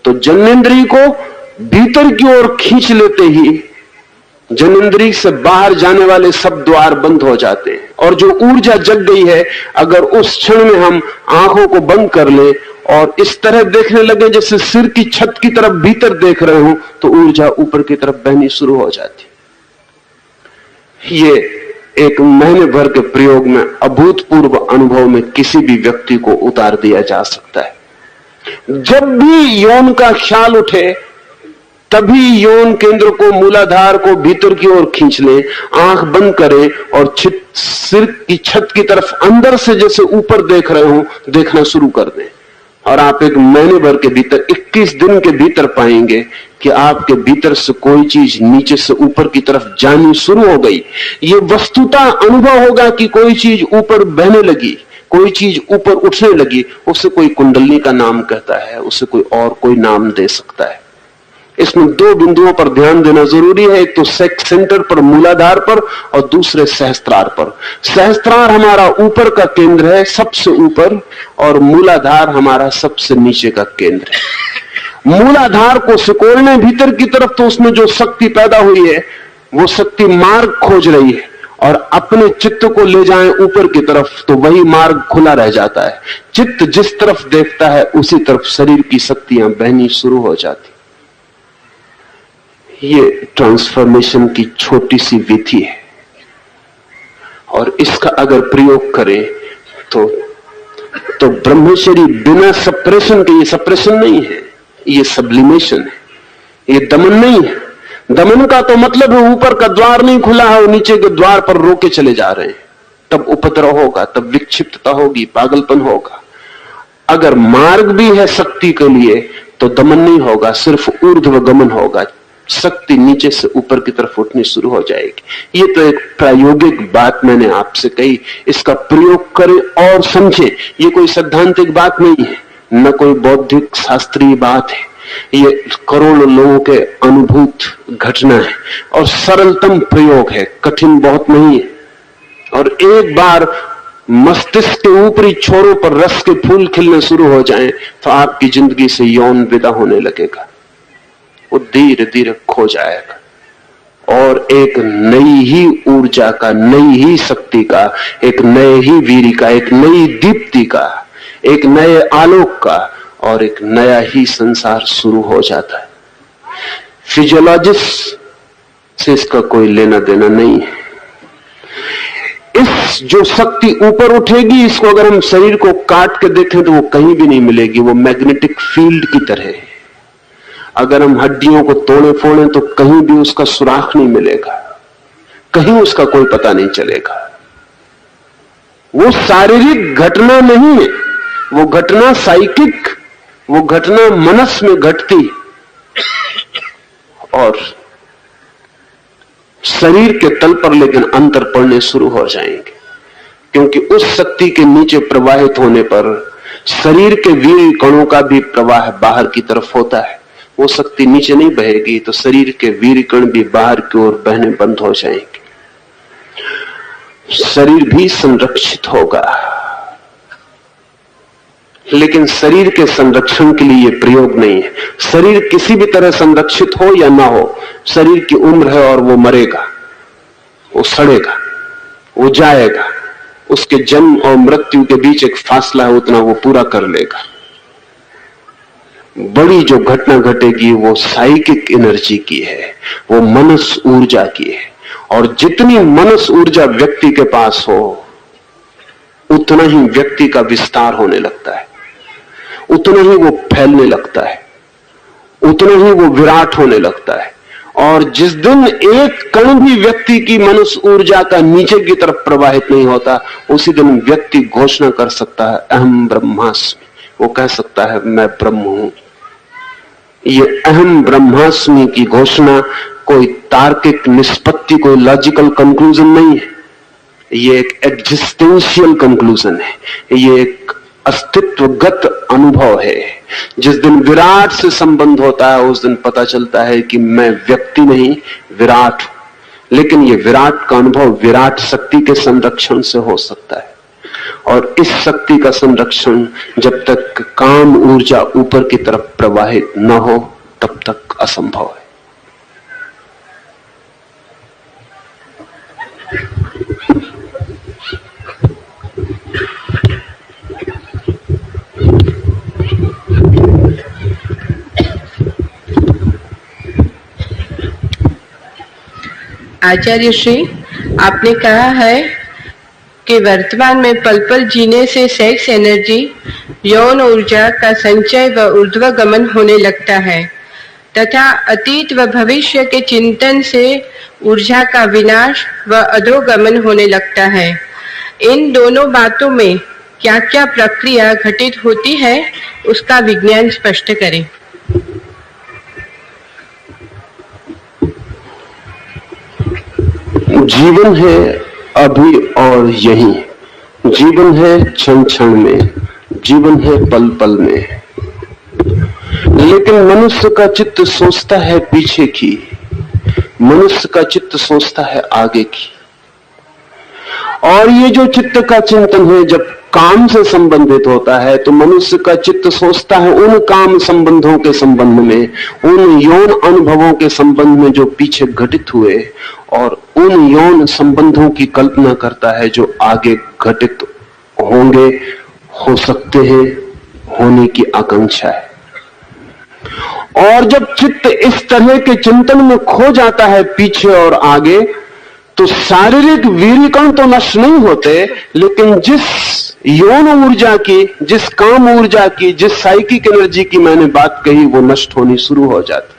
तो जननेंद्रिय को भीतर की ओर खींच लेते ही जननेंद्रिय से बाहर जाने वाले सब द्वार बंद हो जाते हैं, और जो ऊर्जा जग गई है, अगर उस क्षण में हम आंखों को बंद कर ले और इस तरह देखने लगे जैसे सिर की छत की तरफ भीतर देख रहे हो, तो ऊर्जा ऊपर की तरफ बहनी शुरू हो जाती। ये एक महीने भर के प्रयोग में अभूतपूर्व अनुभव में किसी भी व्यक्ति को उतार दिया जा सकता है। जब भी यौन का ख्याल उठे, तभी यौन केंद्र को, मूलाधार को भीतर की ओर खींच ले, आंख बंद करें और सिर की छत की तरफ अंदर से जैसे ऊपर देख रहे हो, देखना शुरू कर दें। और आप एक महीने भर के भीतर, 21 दिन के भीतर पाएंगे कि आपके भीतर से कोई चीज नीचे से ऊपर की तरफ जानी शुरू हो गई। ये वस्तुतः अनुभव होगा कि कोई चीज ऊपर बहने लगी, कोई चीज ऊपर उठने लगी। उसे कोई कुंडली का नाम कहता है, उसे कोई और कोई नाम दे सकता है। इसमें 2 बिंदुओं पर ध्यान देना जरूरी है। एक तो सेक्स सेंटर पर, मूलाधार पर, और दूसरे सहस्त्रार पर। सहस्त्रार हमारा ऊपर का केंद्र है, सबसे ऊपर, और मूलाधार हमारा सबसे नीचे का केंद्र है। मूलाधार को सिकोड़ने भीतर की तरफ, तो उसमें जो शक्ति पैदा हुई है वो शक्ति मार्ग खोज रही है, और अपने चित्त को ले जाएं ऊपर की तरफ तो वही मार्ग खुला रह जाता है। चित्त जिस तरफ देखता है उसी तरफ शरीर की शक्तियां बहनी शुरू हो जाती। ये ट्रांसफॉर्मेशन की छोटी सी विधि है, और इसका अगर प्रयोग करें तो ब्रह्मचर्य बिना सप्रेशन के, ये सप्रेशन नहीं है, ये सब्लिमेशन है, ये दमन नहीं है। दमन का तो मतलब है ऊपर का द्वार नहीं खुला है और नीचे के द्वार पर रोके चले जा रहे हैं, तब उपद्रव होगा, तब विक्षिप्तता होगी, पागलपन होगा। अगर मार्ग भी है शक्ति के लिए तो दमन नहीं होगा, सिर्फ ऊर्ध्व गमन होगा, शक्ति नीचे से ऊपर की तरफ उठनी शुरू हो जाएगी। ये तो एक प्रायोगिक बात मैंने आपसे कही, इसका प्रयोग करें और समझें। ये कोई सैद्धांतिक बात नहीं है, न कोई बौद्धिक शास्त्रीय बात है, ये करोड़ों लोगों के अनुभूत घटना है और सरलतम प्रयोग है, कठिन बहुत नहीं है। और एक बार मस्तिष्क के ऊपरी छोरों पर रस के फूल खिलने शुरू हो जाएं तो आपकी जिंदगी से यौन विदा होने लगेगा, वो धीरे धीरे खो जाएगा और एक नई ही ऊर्जा का, नई ही शक्ति का, एक नए ही वीर का, एक नई दीप्ति का, एक नए आलोक का और एक नया ही संसार शुरू हो जाता है। फिजियोलॉजिस्ट से इसका कोई लेना देना नहीं है। इस जो शक्ति ऊपर उठेगी, इसको अगर हम शरीर को काट के देखें तो वो कहीं भी नहीं मिलेगी, वो मैग्नेटिक फील्ड की तरह है। अगर हम हड्डियों को तोड़े फोड़े तो कहीं भी उसका सुराख नहीं मिलेगा, कहीं उसका कोई पता नहीं चलेगा। वो शारीरिक घटना नहीं है, वो घटना साइकिक, वो घटना मनस में घटती और शरीर के तल पर लेकिन अंतर पड़ने शुरू हो जाएंगे, क्योंकि उस शक्ति के नीचे प्रवाहित होने पर शरीर के वीर कणों का भी प्रवाह बाहर की तरफ होता है। वो शक्ति नीचे नहीं बहेगी तो शरीर के वीर कण भी बाहर की ओर बहने बंद हो जाएंगे, शरीर भी संरक्षित होगा। लेकिन शरीर के संरक्षण के लिए यह प्रयोग नहीं है। शरीर किसी भी तरह संरक्षित हो या ना हो, शरीर की उम्र है और वो मरेगा, वो सड़ेगा, वो जाएगा, उसके जन्म और मृत्यु के बीच एक फासला है, उतना वो पूरा कर लेगा। बड़ी जो घटना घटेगी वो साइकिक एनर्जी की है, वो मनस ऊर्जा की है, और जितनी मनस ऊर्जा व्यक्ति के पास हो उतना ही व्यक्ति का विस्तार होने लगता है, उतना ही वो फैलने लगता है, उतना ही वो विराट होने लगता है। और जिस दिन एक कण भी व्यक्ति की मनुष्य ऊर्जा का नीचे की तरफ प्रवाहित नहीं होता, उसी दिन व्यक्ति घोषणा कर सकता है अहम ब्रह्मास्मि, वो कह सकता है मैं ब्रह्म हूं। ये अहम ब्रह्मास्मि की घोषणा कोई तार्किक निष्पत्ति, कोई लॉजिकल कंक्लूजन नहीं है, ये एक एग्जिस्टेंशियल कंक्लूजन है, ये एक अस्तित्वगत अनुभव है। जिस दिन विराट से संबंध होता है उस दिन पता चलता है कि मैं व्यक्ति नहीं विराट हूं। लेकिन ये विराट का अनुभव विराट शक्ति के संरक्षण से हो सकता है, और इस शक्ति का संरक्षण जब तक काम ऊर्जा ऊपर की तरफ प्रवाहित न हो तब तक असंभव है। आचार्य श्री, आपने कहा है कि वर्तमान में पल पल जीने से सेक्स एनर्जी, यौन ऊर्जा का संचय व ऊर्ध्वगमन होने लगता है तथा अतीत व भविष्य के चिंतन से ऊर्जा का विनाश व अधोगमन होने लगता है। इन दोनों बातों में क्या क्या प्रक्रिया घटित होती है, उसका विज्ञान स्पष्ट करें। जीवन है अभी और यहीं, जीवन है क्षण क्षण में, जीवन है पल पल में। लेकिन मनुष्य का चित्त सोचता है पीछे की, मनुष्य का चित्त सोचता है आगे की। और ये जो चित्त का चिंतन है जब काम से संबंधित होता है तो मनुष्य का चित्त सोचता है उन काम संबंधों के संबंध में, उन यौन अनुभवों के संबंध में जो पीछे घटित हुए, और उन यौन संबंधों की कल्पना करता है जो आगे घटित होंगे, हो सकते हैं, होने की आकांक्षा है। और जब चित्त इस तरह के चिंतन में खो जाता है पीछे और आगे, तो शारीरिक वीर्यकण तो नष्ट नहीं होते, लेकिन जिस यौन ऊर्जा की, जिस काम ऊर्जा की, जिस साइकिक एनर्जी की मैंने बात कही, वो नष्ट होनी शुरू हो जाती।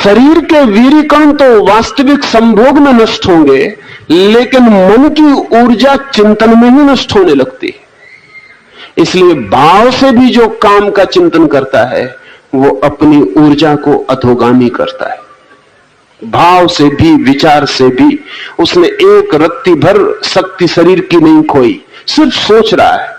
शरीर के वीर्यकण तो वास्तविक संभोग में नष्ट होंगे, लेकिन मन की ऊर्जा चिंतन में ही नष्ट होने लगती है। इसलिए भाव से भी जो काम का चिंतन करता है वो अपनी ऊर्जा को अधोगामी करता है। भाव से भी, विचार से भी उसने एक रत्ती भर शक्ति शरीर की नहीं खोई, सिर्फ सोच रहा है।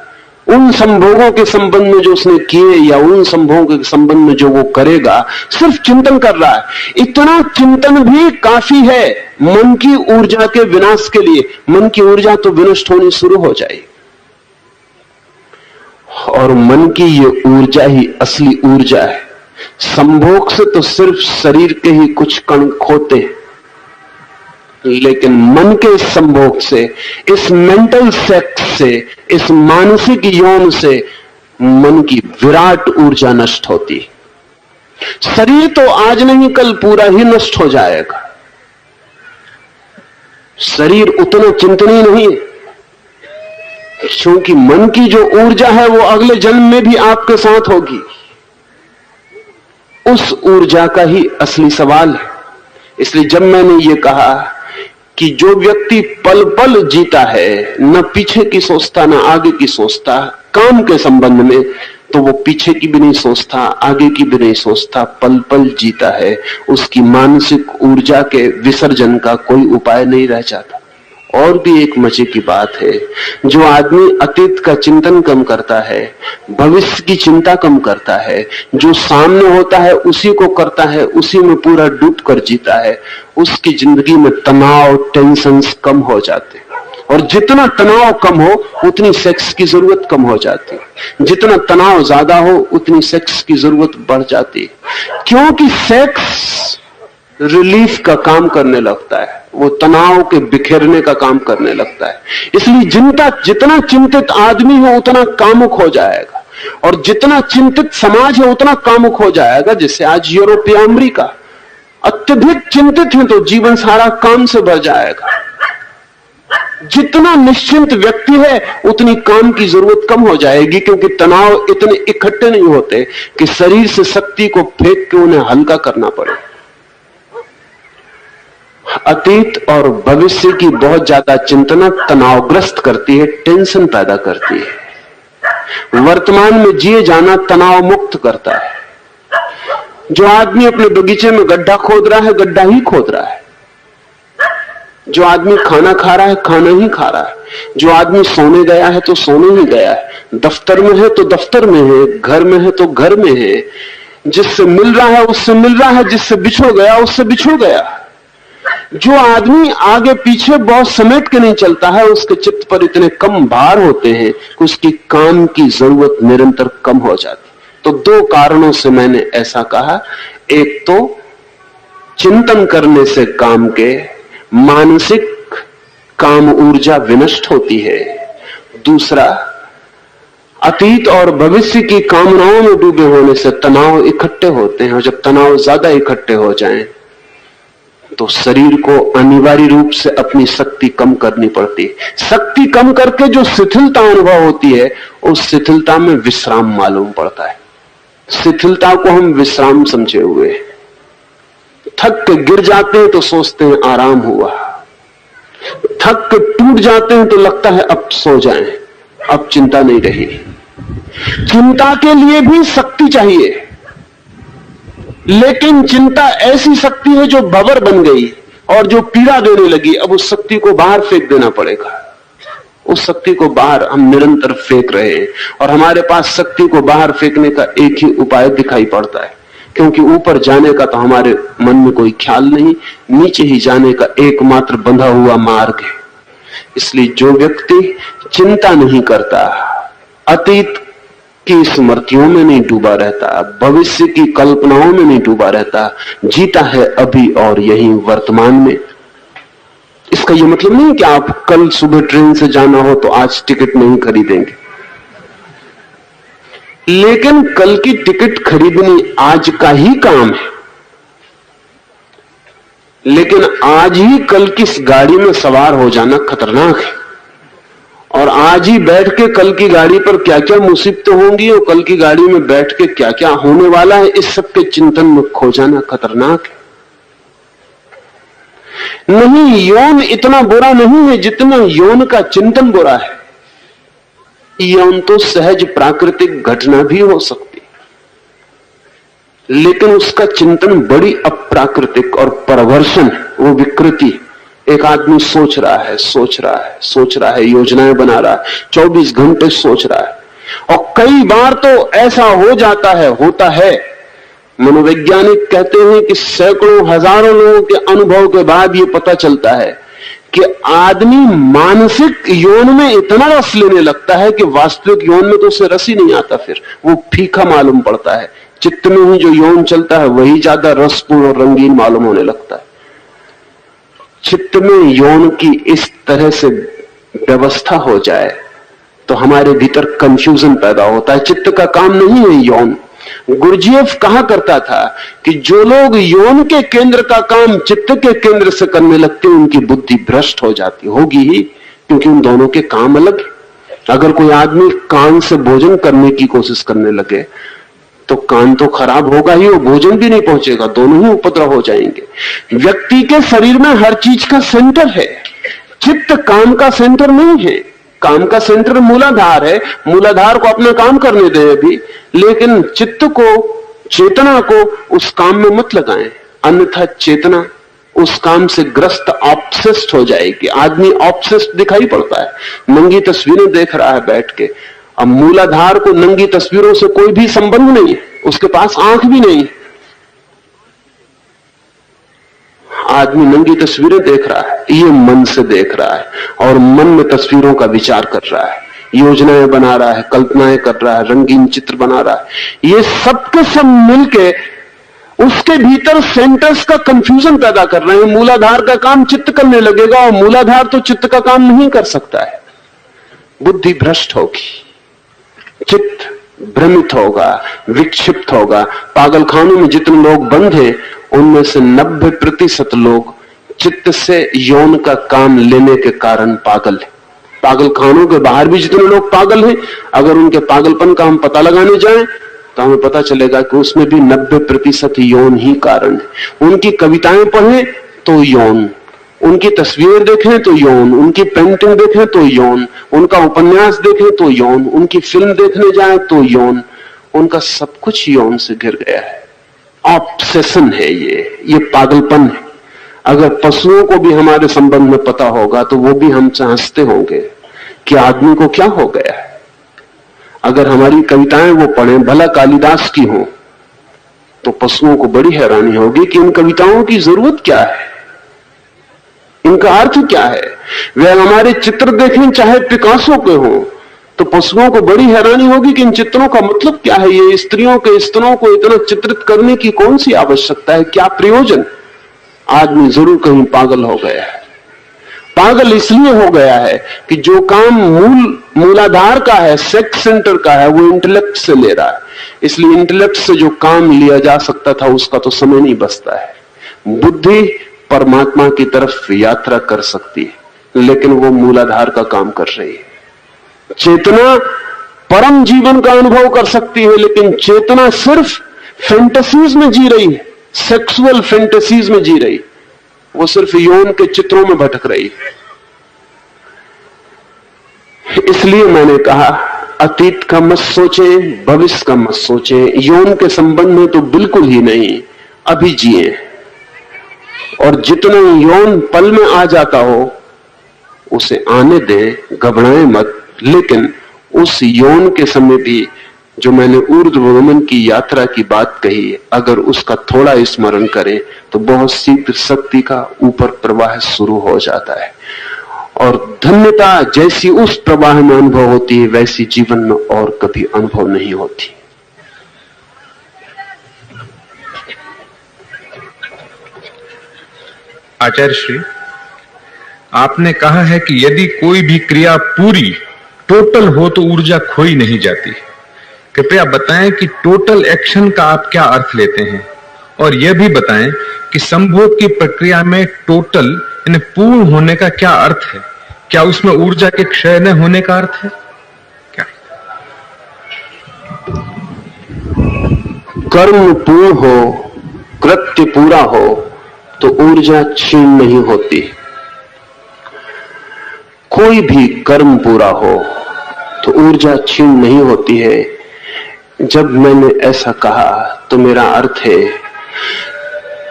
उन संभोगों के संबंध में जो उसने किए या उन संभोगों के संबंध में जो वो करेगा, सिर्फ चिंतन कर रहा है। इतना चिंतन भी काफी है मन की ऊर्जा के विनाश के लिए। मन की ऊर्जा तो विनष्ट होनी शुरू हो जाएगी, और मन की ये ऊर्जा ही असली ऊर्जा है। संभोग से तो सिर्फ शरीर के ही कुछ कण खोते हैं, लेकिन मन के संभोग से, इस मेंटल सेक्स से, इस मानसिक यौन से मन की विराट ऊर्जा नष्ट होती। शरीर तो आज नहीं कल पूरा ही नष्ट हो जाएगा। शरीर उतना चिंतनीय नहीं है, क्योंकि मन की जो ऊर्जा है वो अगले जन्म में भी आपके साथ होगी। उस ऊर्जा का ही असली सवाल है। इसलिए जब मैंने ये कहा कि जो व्यक्ति पल पल जीता है, न पीछे की सोचता न आगे की सोचता काम के संबंध में, तो वो पीछे की भी नहीं सोचता, आगे की भी नहीं सोचता, पल पल जीता है, उसकी मानसिक ऊर्जा के विसर्जन का कोई उपाय नहीं रह जाता। और भी एक मजे की बात है, जो आदमी अतीत का चिंतन कम करता है, भविष्य की चिंता कम करता है, जो सामने होता है उसी को करता है, उसी में पूरा डूब कर जीता है, उसकी जिंदगी में तनाव, टेंशन्स कम हो जाते हैं। और जितना तनाव कम हो उतनी सेक्स की जरूरत कम हो जाती है, जितना तनाव ज्यादा हो उतनी सेक्स की जरूरत बढ़ जाती है। क्योंकि सेक्स रिलीफ का काम करने लगता है, वो तनाव के बिखेरने का काम करने लगता है। इसलिए जितना चिंतित आदमी हो उतना कामुक हो जाएगा, और जितना चिंतित समाज है उतना कामुक हो जाएगा। जैसे आज यूरोप या अमेरिका अत्यधिक चिंतित है तो जीवन सारा काम से भर जाएगा। जितना निश्चिंत व्यक्ति है उतनी काम की जरूरत कम हो जाएगी, क्योंकि तनाव इतने इकट्ठे नहीं होते कि शरीर से शक्ति को फेंक के उन्हें हल्का करना पड़े। अतीत और भविष्य की बहुत ज्यादा चिंतना तनावग्रस्त करती है, टेंशन पैदा करती है। वर्तमान में जिए जाना तनाव मुक्त करता है। जो आदमी अपने बगीचे में गड्ढा खोद रहा है, गड्ढा ही खोद रहा है। जो आदमी खाना खा रहा है, खाना ही खा रहा है। जो आदमी सोने गया है तो सोने ही गया है। दफ्तर में है तो दफ्तर में है, घर में है तो घर में है। जिससे मिल रहा है उससे मिल रहा है, जिससे बिछुड़ गया उससे बिछुड़ गया। जो आदमी आगे पीछे बहुत समेट के नहीं चलता है, उसके चित्त पर इतने कम भार होते हैं कि उसकी काम की जरूरत निरंतर कम हो जाती। तो दो कारणों से मैंने ऐसा कहा। एक तो चिंतन करने से काम के मानसिक काम ऊर्जा विनष्ट होती है। दूसरा, अतीत और भविष्य की कामनाओं में डूबे होने से तनाव इकट्ठे होते हैं, और जब तनाव ज्यादा इकट्ठे हो जाएं तो शरीर को अनिवार्य रूप से अपनी शक्ति कम करनी पड़ती है। शक्ति कम करके जो शिथिलता अनुभव होती है, उस शिथिलता में विश्राम मालूम पड़ता है। शिथिलता को हम विश्राम समझे हुए हैं। थक के गिर जाते हैं तो सोचते हैं आराम हुआ, थक के टूट जाते हैं तो लगता है अब सो जाएं, अब चिंता नहीं रही। चिंता के लिए भी शक्ति चाहिए, लेकिन चिंता ऐसी शक्ति है जो भंवर बन गई और जो पीड़ा देने लगी। अब उस शक्ति को बाहर फेंक देना पड़ेगा। उस शक्ति को बाहर हम निरंतर फेंक रहे हैं, और हमारे पास शक्ति को बाहर फेंकने का एक ही उपाय दिखाई पड़ता है, क्योंकि ऊपर जाने का तो हमारे मन में कोई ख्याल नहीं, नीचे ही जाने का एकमात्र बंधा हुआ मार्ग है। इसलिए जो व्यक्ति चिंता नहीं करता, अतीत की स्मृतियों में नहीं डूबा रहता, भविष्य की कल्पनाओं में नहीं डूबा रहता, जीता है अभी और यही वर्तमान में। इसका यह मतलब नहीं कि आप कल सुबह ट्रेन से जाना हो तो आज टिकट नहीं खरीदेंगे, लेकिन कल की टिकट खरीदनी आज का ही काम है। लेकिन आज ही कल की गाड़ी में सवार हो जाना खतरनाक है, और आज ही बैठ के कल की गाड़ी पर क्या क्या मुसीबतें होंगी और कल की गाड़ी में बैठ के क्या क्या होने वाला है, इस सब के चिंतन में खो जाना खतरनाक है। नहीं, यौन इतना बुरा नहीं है जितना यौन का चिंतन बुरा है। यौन तो सहज प्राकृतिक घटना भी हो सकती, लेकिन उसका चिंतन बड़ी अप्राकृतिक और परवर्शन, वो विकृति। एक आदमी सोच रहा है, योजनाएं बना रहा है, 24 घंटे सोच रहा है, और कई बार तो ऐसा होता है। मनोवैज्ञानिक कहते हैं कि सैकड़ों हजारों लोगों के अनुभव के बाद ये पता चलता है कि आदमी मानसिक यौन में इतना रस लेने लगता है कि वास्तविक यौन में तो उसे रस ही नहीं आता, फिर वो फीका मालूम पड़ता है। चित्त में ही जो यौन चलता है वही ज्यादा रसपूर्ण और रंगीन मालूम होने लगता है। चित्त में यौन की इस तरह से व्यवस्था हो जाए तो हमारे भीतर कंफ्यूजन पैदा होता है। चित्त का काम नहीं है यौन। गुरजीएफ कहा करता था कि जो लोग यौन के केंद्र का काम चित्त के केंद्र से करने लगते हैं उनकी बुद्धि भ्रष्ट हो जाती होगी ही, क्योंकि उन दोनों के काम अलग है। अगर कोई आदमी कान से भोजन करने की कोशिश करने लगे तो कान तो खराब होगा ही और भोजन भी नहीं पहुंचेगा, दोनों ही उपद्रव हो जाएंगे। व्यक्ति के शरीर में हर चीज का सेंटर है, चित्त काम का सेंटर नहीं है। काम का सेंटर मूलाधार है, मूलाधार को अपना काम करने दें अभी, लेकिन चित्त को, चेतना को उस काम में मत लगाएं, अन्यथा चेतना उस काम से ग्रस्त, ऑब्सेस्ड हो जाएगी। आदमी ऑब्सेस्ड दिखाई पड़ता है, नंगी तस्वीरें देख रहा है बैठ के। अब मूलाधार को नंगी तस्वीरों से कोई भी संबंध नहीं है, उसके पास आंख भी नहीं। आदमी नंगी तस्वीरें देख रहा है, ये मन से देख रहा है, और मन में तस्वीरों का विचार कर रहा है, योजनाएं बना रहा है, कल्पनाएं कर रहा है, रंगीन चित्र बना रहा है। ये सब के सब मिलके उसके भीतर सेंटर्स का कंफ्यूजन पैदा कर रहे हैं। मूलाधार का काम चित्त करने लगेगा और मूलाधार तो चित्त का काम नहीं कर सकता है। बुद्धि भ्रष्ट होगी, चित्त भ्रमित होगा, विक्षिप्त होगा। पागलखानों में जितने लोग बंद हैं उनमें से 90% लोग चित्त से यौन का काम लेने के कारण पागल है। पागलखानों के बाहर भी जितने लोग पागल हैं, अगर उनके पागलपन का हम पता लगाने जाएं तो हमें पता चलेगा कि उसमें भी 90% यौन ही कारण है। उनकी कविताएं पढ़ें तो यौन, उनकी तस्वीरें देखें तो यौन, उनकी पेंटिंग देखें तो यौन, उनका उपन्यास देखें तो यौन, उनकी फिल्म देखने जाएं तो यौन, उनका सब कुछ यौन से घिर गया है। ऑब्सेशन है ये पागलपन है। अगर पशुओं को भी हमारे संबंध में पता होगा तो वो भी हमसे हंसते होंगे कि आदमी को क्या हो गया है। अगर हमारी कविताएं वो पढ़ें, भला कालिदास की हो, तो पशुओं को बड़ी हैरानी होगी कि इन कविताओं की जरूरत क्या है, इनका अर्थ क्या है। वे हमारे चित्र देखें चाहे पिकासो के हो, तो पशुओं को बड़ी हैरानी होगी कि इन चित्रों का मतलब क्या है। ये स्त्रियों के स्तनों को इतना चित्रित करने की कौन सी आवश्यकता है, क्या प्रयोजन। आदमी जरूर कहीं पागल हो गया है। पागल इसलिए हो गया है कि जो काम मूलाधार का है, सेक्स सेंटर का है, वो इंटेलेक्ट से ले रहा है। इसलिए इंटेलेक्ट से जो काम लिया जा सकता था उसका तो समय नहीं बचता है। बुद्धि परमात्मा की तरफ यात्रा कर सकती है, लेकिन वो मूलाधार का काम कर रही है। चेतना परम जीवन का अनुभव कर सकती है, लेकिन चेतना सिर्फ फैंटेसीज में जी रही है, सेक्सुअल फैंटेसीज में जी रही, वो सिर्फ यौन के चित्रों में भटक रही। इसलिए मैंने कहा अतीत का मत सोचें, भविष्य का मत सोचें, यौन के संबंध में तो बिल्कुल ही नहीं, अभी जिए। और जितना यौन पल में आ जाता हो उसे आने दें, घबराएं मत, लेकिन उस यौन के समय भी जो मैंने ऊर्ध्वगमन की यात्रा की बात कही है, अगर उसका थोड़ा स्मरण करें तो बहुत शीघ्र शक्ति का ऊपर प्रवाह शुरू हो जाता है। और धन्यता जैसी उस प्रवाह में अनुभव होती है, वैसी जीवन में और कभी अनुभव नहीं होती। आचार्य श्री, आपने कहा है कि यदि कोई भी क्रिया पूरी टोटल हो तो ऊर्जा खोई नहीं जाती। कृपया बताएं कि टोटल एक्शन का आप क्या अर्थ लेते हैं, और यह भी बताएं कि संभोग की प्रक्रिया में टोटल यानी पूर्ण होने का क्या अर्थ है। क्या उसमें ऊर्जा के क्षय न होने का अर्थ है क्या? कर्म पूर्ण हो, कृत्य पूरा हो तो ऊर्जा क्षीण नहीं होती। कोई भी कर्म पूरा हो तो ऊर्जा क्षीण नहीं होती है। जब मैंने ऐसा कहा तो मेरा अर्थ है,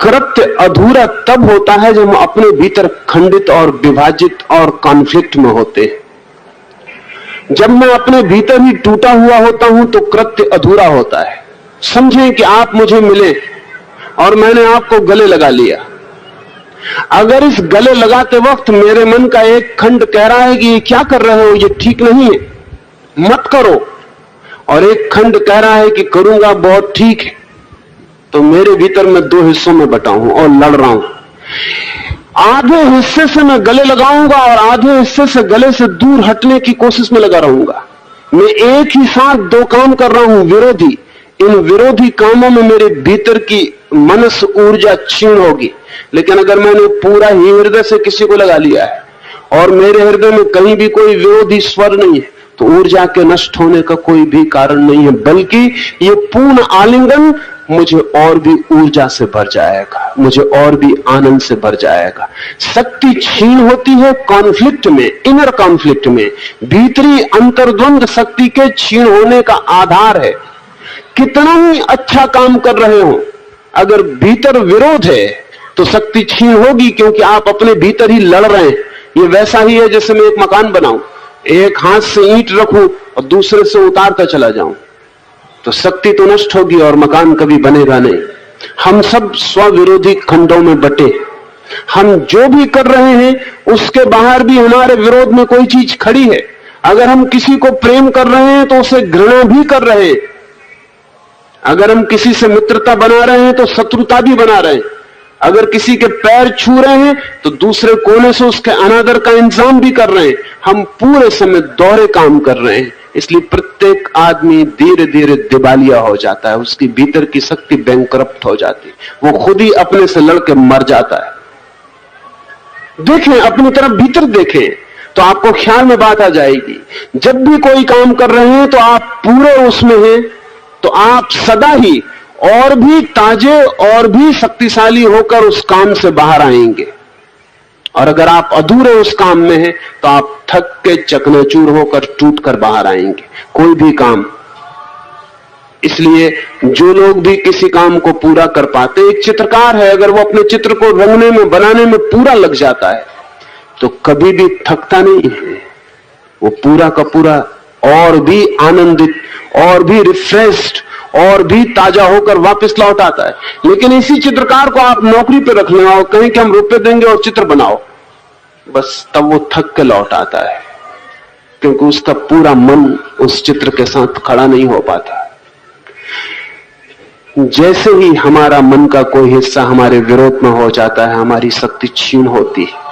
कृत्य अधूरा तब होता है जब हम अपने भीतर खंडित और विभाजित और कॉन्फ्लिक्ट में होते हैं। जब मैं अपने भीतर ही टूटा हुआ होता हूं तो कृत्य अधूरा होता है। समझें कि आप मुझे मिले और मैंने आपको गले लगा लिया। अगर इस गले लगाते वक्त मेरे मन का एक खंड कह रहा है कि ये क्या कर रहे हो, ये ठीक नहीं है, मत करो, और एक खंड कह रहा है कि करूंगा, बहुत ठीक है, तो मेरे भीतर मैं दो हिस्सों में बटा हूं और लड़ रहा हूं। आधे हिस्से से मैं गले लगाऊंगा और आधे हिस्से से गले से दूर हटने की कोशिश में लगा रहूंगा। मैं एक ही साथ दो काम कर रहा हूं, विरोधी। इन विरोधी कामों में मेरे भीतर की मनस ऊर्जा क्षीण होगी। लेकिन अगर मैंने पूरा ही हृदय से किसी को लगा लिया है और मेरे हृदय में कहीं भी कोई विरोधी स्वर नहीं है, तो ऊर्जा के नष्ट होने का कोई भी कारण नहीं है, बल्कि ये पूर्ण आलिंगन मुझे और भी ऊर्जा से भर जाएगा, मुझे और भी आनंद से भर जाएगा। शक्ति क्षीण होती है कॉन्फ्लिक्ट में, इनर कॉन्फ्लिक्ट में। भीतरी अंतर्द्वंद शक्ति के क्षीण होने का आधार है। कितना ही अच्छा काम कर रहे हो, अगर भीतर विरोध है तो शक्ति क्षीण होगी, क्योंकि आप अपने भीतर ही लड़ रहे हैं। ये वैसा ही है जैसे मैं एक मकान बनाऊं, एक हाथ से ईंट रखूं और दूसरे से उतारता चला जाऊं, तो शक्ति तो नष्ट होगी और मकान कभी बनेगा नहीं। हम सब स्वविरोधी खंडों में बटे। हम जो भी कर रहे हैं उसके बाहर भी हमारे विरोध में कोई चीज खड़ी है। अगर हम किसी को प्रेम कर रहे हैं तो उसे घृणा भी कर रहे हैं। अगर हम किसी से मित्रता बना रहे हैं तो शत्रुता भी बना रहे हैं। अगर किसी के पैर छू रहे हैं तो दूसरे कोने से उसके अनादर का इंतजाम भी कर रहे हैं। हम पूरे समय दोहरे काम कर रहे हैं। इसलिए प्रत्येक आदमी धीरे धीरे दिवालिया हो जाता है, उसकी भीतर की शक्ति बैंकरप्ट हो जाती है, वो खुद ही अपने से लड़के मर जाता है। देखें, अपनी तरफ भीतर देखें तो आपको ख्याल में बात आ जाएगी। जब भी कोई काम कर रहे हैं तो आप पूरे उसमें हैं, तो आप सदा ही और भी ताजे और भी शक्तिशाली होकर उस काम से बाहर आएंगे। और अगर आप अधूरे उस काम में हैं तो आप थक के चकनाचूर होकर टूट कर बाहर आएंगे, कोई भी काम। इसलिए जो लोग भी किसी काम को पूरा कर पाते, एक चित्रकार है, अगर वो अपने चित्र को रंगने में बनाने में पूरा लग जाता है तो कभी भी थकता नहीं है। वो पूरा का पूरा और भी आनंदित और भी रिफ्रेश्ड और भी ताजा होकर वापस लौट आता है। लेकिन इसी चित्रकार को आप नौकरी पे रख लें और कहें कि हम रुपए देंगे और चित्र बनाओ, बस तब वो थक के लौट आता है, क्योंकि उसका पूरा मन उस चित्र के साथ खड़ा नहीं हो पाता। जैसे ही हमारा मन का कोई हिस्सा हमारे विरोध में हो जाता है, हमारी शक्ति क्षीण होती है।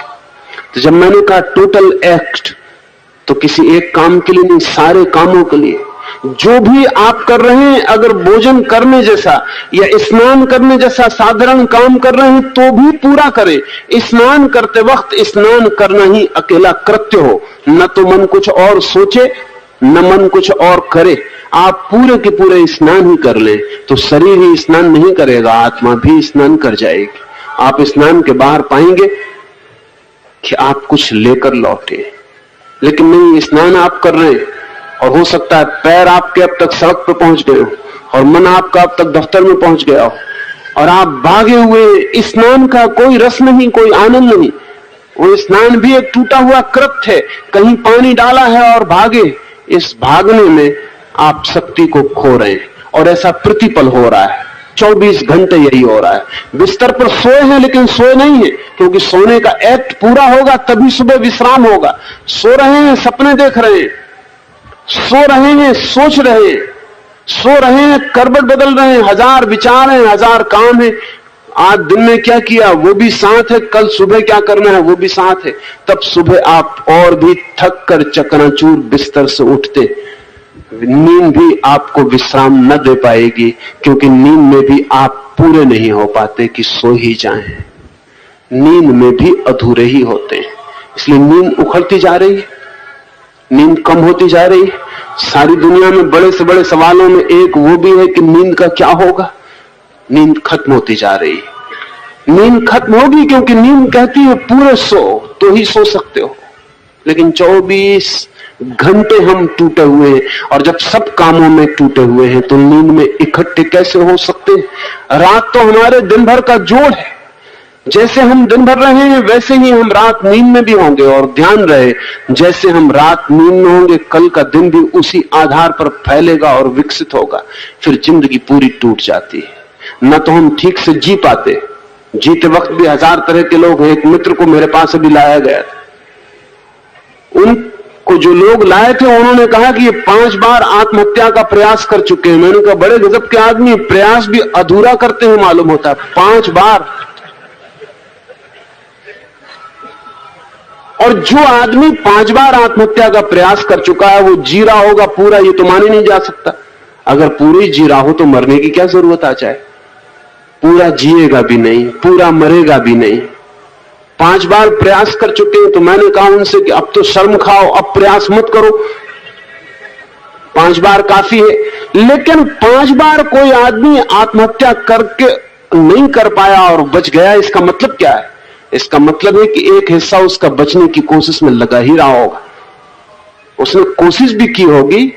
तो जब मैंने कहा टोटल एक्ट, तो किसी एक काम के लिए नहीं, सारे कामों के लिए। जो भी आप कर रहे हैं, अगर भोजन करने जैसा या स्नान करने जैसा साधारण काम कर रहे हैं तो भी पूरा करें। स्नान करते वक्त स्नान करना ही अकेला कृत्य हो, न तो मन कुछ और सोचे न मन कुछ और करे। आप पूरे के पूरे स्नान ही कर लें तो शरीर ही स्नान नहीं करेगा, आत्मा भी स्नान कर जाएगी। आप स्नान के बाहर पाएंगे कि आप कुछ लेकर लौटे, लेकिन नहीं, स्नान आप कर रहे हैं और हो सकता है पैर आपके अब तक सड़क पर पहुंच गए हो और मन आपका अब तक दफ्तर में पहुंच गया हो और आप भागे हुए। स्नान का कोई रस नहीं, कोई आनंद नहीं। वो स्नान भी एक टूटा हुआ कृत्य है, कहीं पानी डाला है और भागे। इस भागने में आप शक्ति को खो रहे हैं। और ऐसा प्रतिपल हो रहा है, 24 घंटे यही हो रहा है। बिस्तर पर सोए हैं लेकिन सोए नहीं है, क्योंकि सोने का एक्ट पूरा होगा तभी सुबह विश्राम होगा। सो रहे हैं, सपने देख रहे हैं, सो रहे हैं, सोच रहे हैं, सो रहे हैं, करवट बदल रहे हैं, हजार विचार हैं, हजार काम है। आज दिन में क्या किया वो भी साथ है, कल सुबह क्या करना है वो भी साथ है। तब सुबह आप और भी थक कर चकनाचूर बिस्तर से उठते। नींद भी आपको विश्राम न दे पाएगी, क्योंकि नींद में भी आप पूरे नहीं हो पाते कि सो ही जाएं। नींद में भी अधूरे ही होते हैं, इसलिए नींद उखड़ती जा रही है, नींद कम होती जा रही है। सारी दुनिया में बड़े से बड़े सवालों में एक वो भी है कि नींद का क्या होगा। नींद खत्म होती जा रही है। नींद खत्म होगी क्योंकि नींद कहती है पूरे सो तो ही सो सकते हो, लेकिन 24 घंटे हम टूटे हुए हैं, और जब सब कामों में टूटे हुए हैं तो नींद में इकट्ठे कैसे हो सकते हैं। रात तो हमारे दिन भर का जोड़ है। जैसे हम दिन भर रहे हैं वैसे ही हम रात नींद में भी होंगे। और ध्यान रहे, जैसे हम रात नींद में होंगे कल का दिन भी उसी आधार पर फैलेगा और विकसित होगा। फिर जिंदगी पूरी टूट जाती है, न तो हम ठीक से जी पाते। जीते वक्त भी हजार तरह के लोग हैं। एक मित्र को मेरे पास अभी लाया गया था, उनको जो लोग लाए थे उन्होंने कहा कि ये 5 बार आत्महत्या का प्रयास कर चुके हैं। मैंने कहा बड़े गजब के आदमी, प्रयास भी अधूरा करते हैं मालूम होता है। 5 बार। और जो आदमी 5 बार आत्महत्या का प्रयास कर चुका है वो जी रहा होगा पूरा, ये तो माने नहीं जा सकता। अगर पूरी जी रहा हो तो मरने की क्या जरूरत आ जाए। पूरा जिएगा भी नहीं, पूरा मरेगा भी नहीं। 5 बार प्रयास कर चुके हैं। तो मैंने कहा उनसे कि अब तो शर्म खाओ, अब प्रयास मत करो, 5 बार काफी है। लेकिन 5 बार कोई आदमी आत्महत्या करके नहीं कर पाया और बच गया, इसका मतलब क्या है? इसका मतलब है कि एक हिस्सा उसका बचने की कोशिश में लगा ही रहा होगा। उसने कोशिश भी की होगी,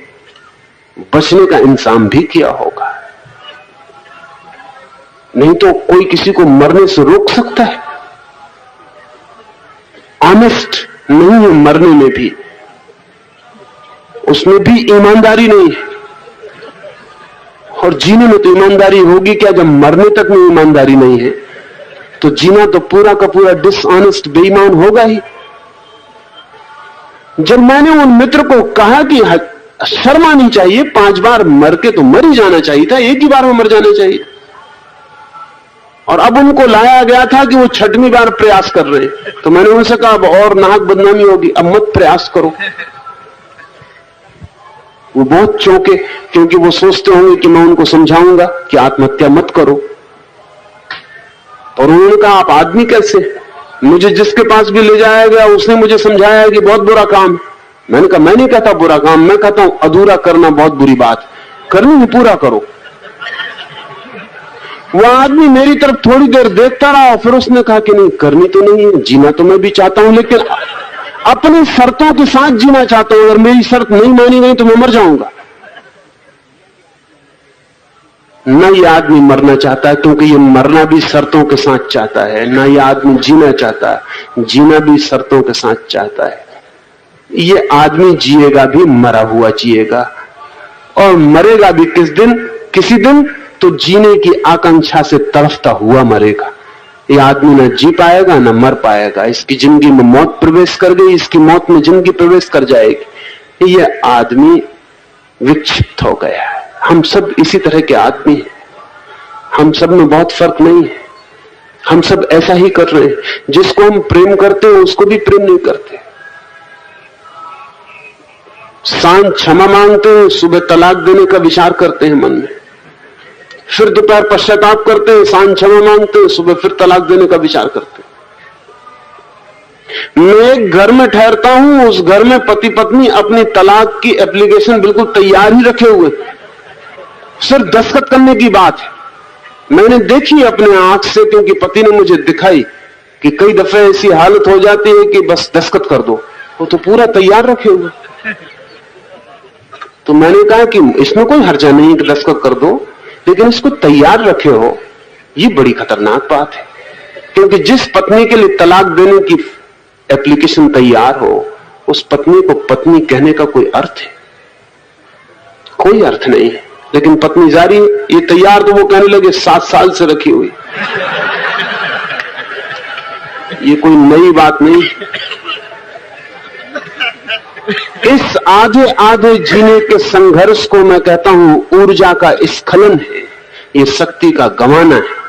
बचने का इंतजाम भी किया होगा। नहीं तो कोई किसी को मरने से रोक सकता है? ऑनेस्ट नहीं है मरने में भी, उसमें भी ईमानदारी नहीं है। और जीने में तो ईमानदारी होगी क्या जब मरने तक में ईमानदारी नहीं है? तो जीना तो पूरा का पूरा डिसऑनेस्ट, बेईमान होगा ही। जब मैंने उन मित्र को कहा कि शर्म आनी चाहिए, 5 बार मर के तो मर ही जाना चाहिए था, एक ही बार में मर जाना चाहिए। और अब उनको लाया गया था कि वो 6वीं बार प्रयास कर रहे हैं। तो मैंने उनसे कहा अब और नाहक बदनामी होगी, अब मत प्रयास करो। वो बहुत चौंके, क्योंकि वो सोचते होंगे कि मैं उनको समझाऊंगा कि आत्महत्या मत करो। और उन्होंने कहा आप आदमी कैसे? मुझे जिसके पास भी ले जाया गया उसने मुझे समझाया कि बहुत बुरा काम। मैंने कहा मैं नहीं कहता बुरा काम, मैं कहता हूं अधूरा करना बहुत बुरी बात, करनी ही पूरा करो। वो आदमी मेरी तरफ थोड़ी देर देखता रहा, फिर उसने कहा कि नहीं करनी तो नहीं है, जीना तो मैं भी चाहता हूं, लेकिन अपनी शर्तों के साथ जीना चाहता हूं। अगर मेरी शर्त नहीं मानी गई तो मैं मर जाऊंगा। न ये आदमी मरना चाहता है, क्योंकि ये मरना भी शर्तों के साथ चाहता है। न ये आदमी जीना चाहता है, जीना भी शर्तों के साथ चाहता है। ये आदमी जिएगा भी मरा हुआ जिएगा, और मरेगा भी किस दिन? किसी दिन तो जीने की आकांक्षा से तड़फता हुआ मरेगा। ये आदमी न जी पाएगा न मर पाएगा। इसकी जिंदगी में मौत प्रवेश कर गई, इसकी मौत में जिंदगी प्रवेश कर जाएगी। ये आदमी विक्षिप्त हो गया है। हम सब इसी तरह के आदमी हैं। हम सब में बहुत फर्क नहीं है। हम सब ऐसा ही कर रहे हैं। जिसको हम प्रेम करते हैं उसको भी प्रेम नहीं करते। सांझ क्षमा मांगते हैं, सुबह तलाक देने का विचार करते हैं मन में, फिर दोपहर पश्चाताप करते हैं, सांझ क्षमा मांगते हैं, सुबह फिर तलाक देने का विचार करते हैं। मैं एक घर में ठहरता हूं, उस घर में पति पत्नी अपनी तलाक की एप्लीकेशन बिल्कुल तैयार ही रखे हुए, सिर्फ दस्तखत करने की बात है। मैंने देखी अपने आंख से, क्योंकि पति ने मुझे दिखाई कि कई दफे ऐसी हालत हो जाती है कि बस दस्तखत कर दो, वो तो पूरा तैयार रखे हुए। तो मैंने कहा कि इसमें कोई हर्जा नहीं कि दस्तखत कर दो, लेकिन इसको तैयार रखे हो, ये बड़ी खतरनाक बात है। क्योंकि जिस पत्नी के लिए तलाक देने की एप्लीकेशन तैयार हो, उस पत्नी को पत्नी कहने का कोई अर्थ है? कोई अर्थ नहीं। लेकिन पत्नी जारी, ये तैयार, तो वो कहने लगे 7 साल से रखी हुई। ये कोई नई बात नहीं। इस आधे आधे जीने के संघर्ष को मैं कहता हूं ऊर्जा का स्खलन है, ये शक्ति का गंवाना है।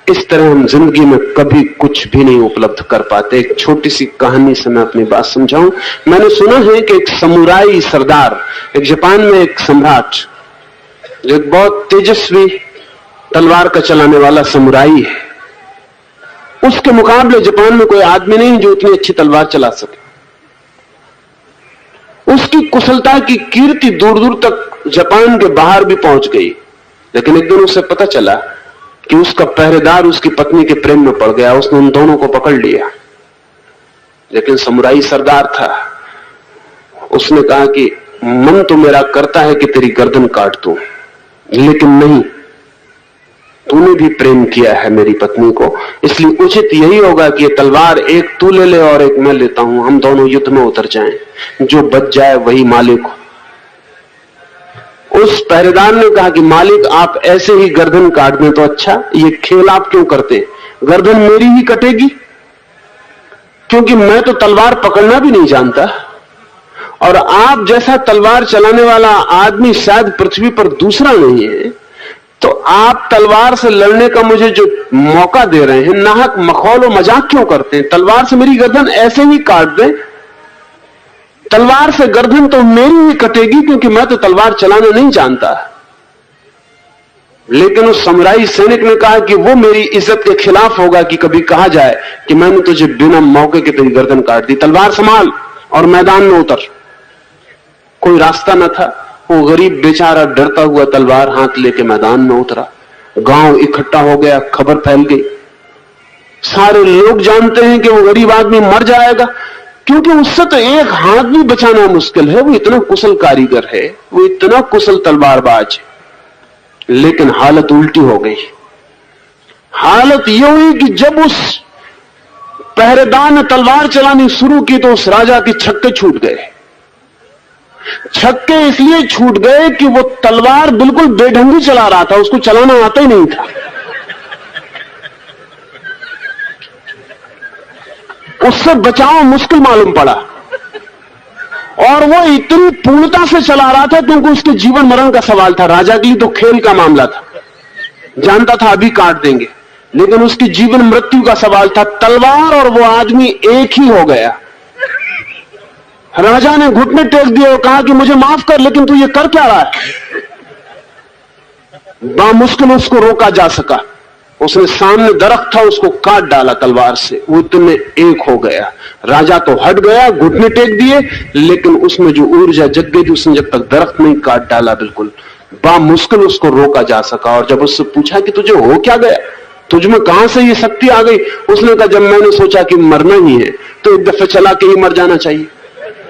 इस तरह हम जिंदगी में कभी कुछ भी नहीं उपलब्ध कर पाते। एक छोटी सी कहानी से मैं अपनी बात समझाऊं। मैंने सुना है कि एक समुराई सरदार, एक जापान में एक सम्राट, जो एक बहुत तेजस्वी तलवार का चलाने वाला समुराई है, उसके मुकाबले जापान में कोई आदमी नहीं जो उतनी अच्छी तलवार चला सके। उसकी कुशलता की कीर्ति दूर दूर तक जापान के बाहर भी पहुंच गई। लेकिन एक दिन उसे पता चला कि उसका पहरेदार उसकी पत्नी के प्रेम में पड़ गया। उसने उन दोनों को पकड़ लिया। लेकिन समुराई सरदार था। उसने कहा कि मन तो मेरा करता है कि तेरी गर्दन काट दूं, लेकिन नहीं, तूने भी प्रेम किया है मेरी पत्नी को, इसलिए उचित यही होगा कि ये तलवार एक तू ले ले और एक मैं लेता हूं, हम दोनों युद्ध में उतर जाएं, जो बच जाए वही मालिक हो। उस पहरेदार ने कहा कि मालिक आप ऐसे ही गर्दन काट दें तो अच्छा, ये खेल आप क्यों करते? गर्दन मेरी ही कटेगी, क्योंकि मैं तो तलवार पकड़ना भी नहीं जानता, और आप जैसा तलवार चलाने वाला आदमी शायद पृथ्वी पर दूसरा नहीं है। तो आप तलवार से लड़ने का मुझे जो मौका दे रहे हैं, नाहक मखौल और मजाक क्यों करते हैं? तलवार से मेरी गर्दन ऐसे ही काट दें। तलवार से गर्दन तो मेरी ही कटेगी, क्योंकि मैं तो तलवार चलाना नहीं जानता। लेकिन उस समुराई सैनिक ने कहा कि वो मेरी इज्जत के खिलाफ होगा कि कभी कहा जाए कि मैंने तुझे बिना मौके के तेरी गर्दन काट दी। तलवार संभाल और मैदान में उतर। कोई रास्ता न था। वो गरीब बेचारा डरता हुआ तलवार हाथ लेके मैदान में उतरा। गांव इकट्ठा हो गया, खबर फैल गई। सारे लोग जानते हैं कि वो गरीब आदमी मर जाएगा, क्योंकि उससे तो एक हाथ भी बचाना मुश्किल है। वो इतना कुशल कारीगर है, वो इतना कुशल तलवारबाज है। लेकिन हालत उल्टी हो गई। हालत यह हुई कि जब उस पहरेदार ने तलवार चलानी शुरू की तो उस राजा के छक्के छूट गए। छक्के इसलिए छूट गए कि वो तलवार बिल्कुल बेढंगी चला रहा था, उसको चलाना आता ही नहीं था। उससे बचाव मुश्किल मालूम पड़ा, और वो इतनी पूर्णता से चला रहा था क्योंकि उसके जीवन मरण का सवाल था। राजा के लिए तो खेल का मामला था, जानता था अभी काट देंगे, लेकिन उसकी जीवन मृत्यु का सवाल था। तलवार और वो आदमी एक ही हो गया। राजा ने घुटने टेक दिए और कहा कि मुझे माफ कर, लेकिन तू ये कर क्या रहा है? बामुश्किल उसको रोका जा सका। उसने सामने दरख्त था, उसको काट डाला तलवार से। वो इतने एक हो गया। राजा तो हट गया, घुटने टेक दिए, लेकिन उसमें जो ऊर्जा जग गई थी, उसने जब तक दरख्त नहीं काट डाला, बिल्कुल बामुश्किल उसको रोका जा सका। और जब उससे पूछा कि तुझे हो क्या गया, तुझ में कहां से ये शक्ति आ गई, उसने कहा जब मैंने सोचा कि मरना ही है तो एक दफे चला के ही मर जाना चाहिए।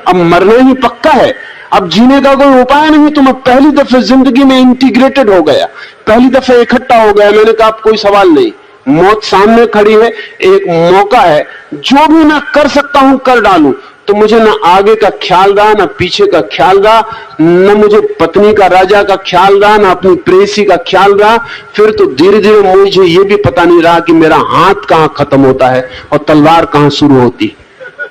अब मरना ही पक्का है, अब जीने का कोई उपाय नहीं। तो मैं पहली दफे जिंदगी में इंटीग्रेटेड हो गया, पहली दफे इकट्ठा हो गया। मैंने कहा अब कोई सवाल नहीं, मौत सामने खड़ी है, एक मौका है, जो भी मैं कर सकता हूं कर डालूं। तो मुझे ना आगे का ख्याल रहा, ना पीछे का ख्याल रहा, न मुझे पत्नी का, राजा का ख्याल रहा, ना अपनी प्रेयसी का ख्याल रहा। फिर तो धीरे धीरे मुझे ये भी पता नहीं रहा कि मेरा हाथ कहां खत्म होता है और तलवार कहां शुरू होती।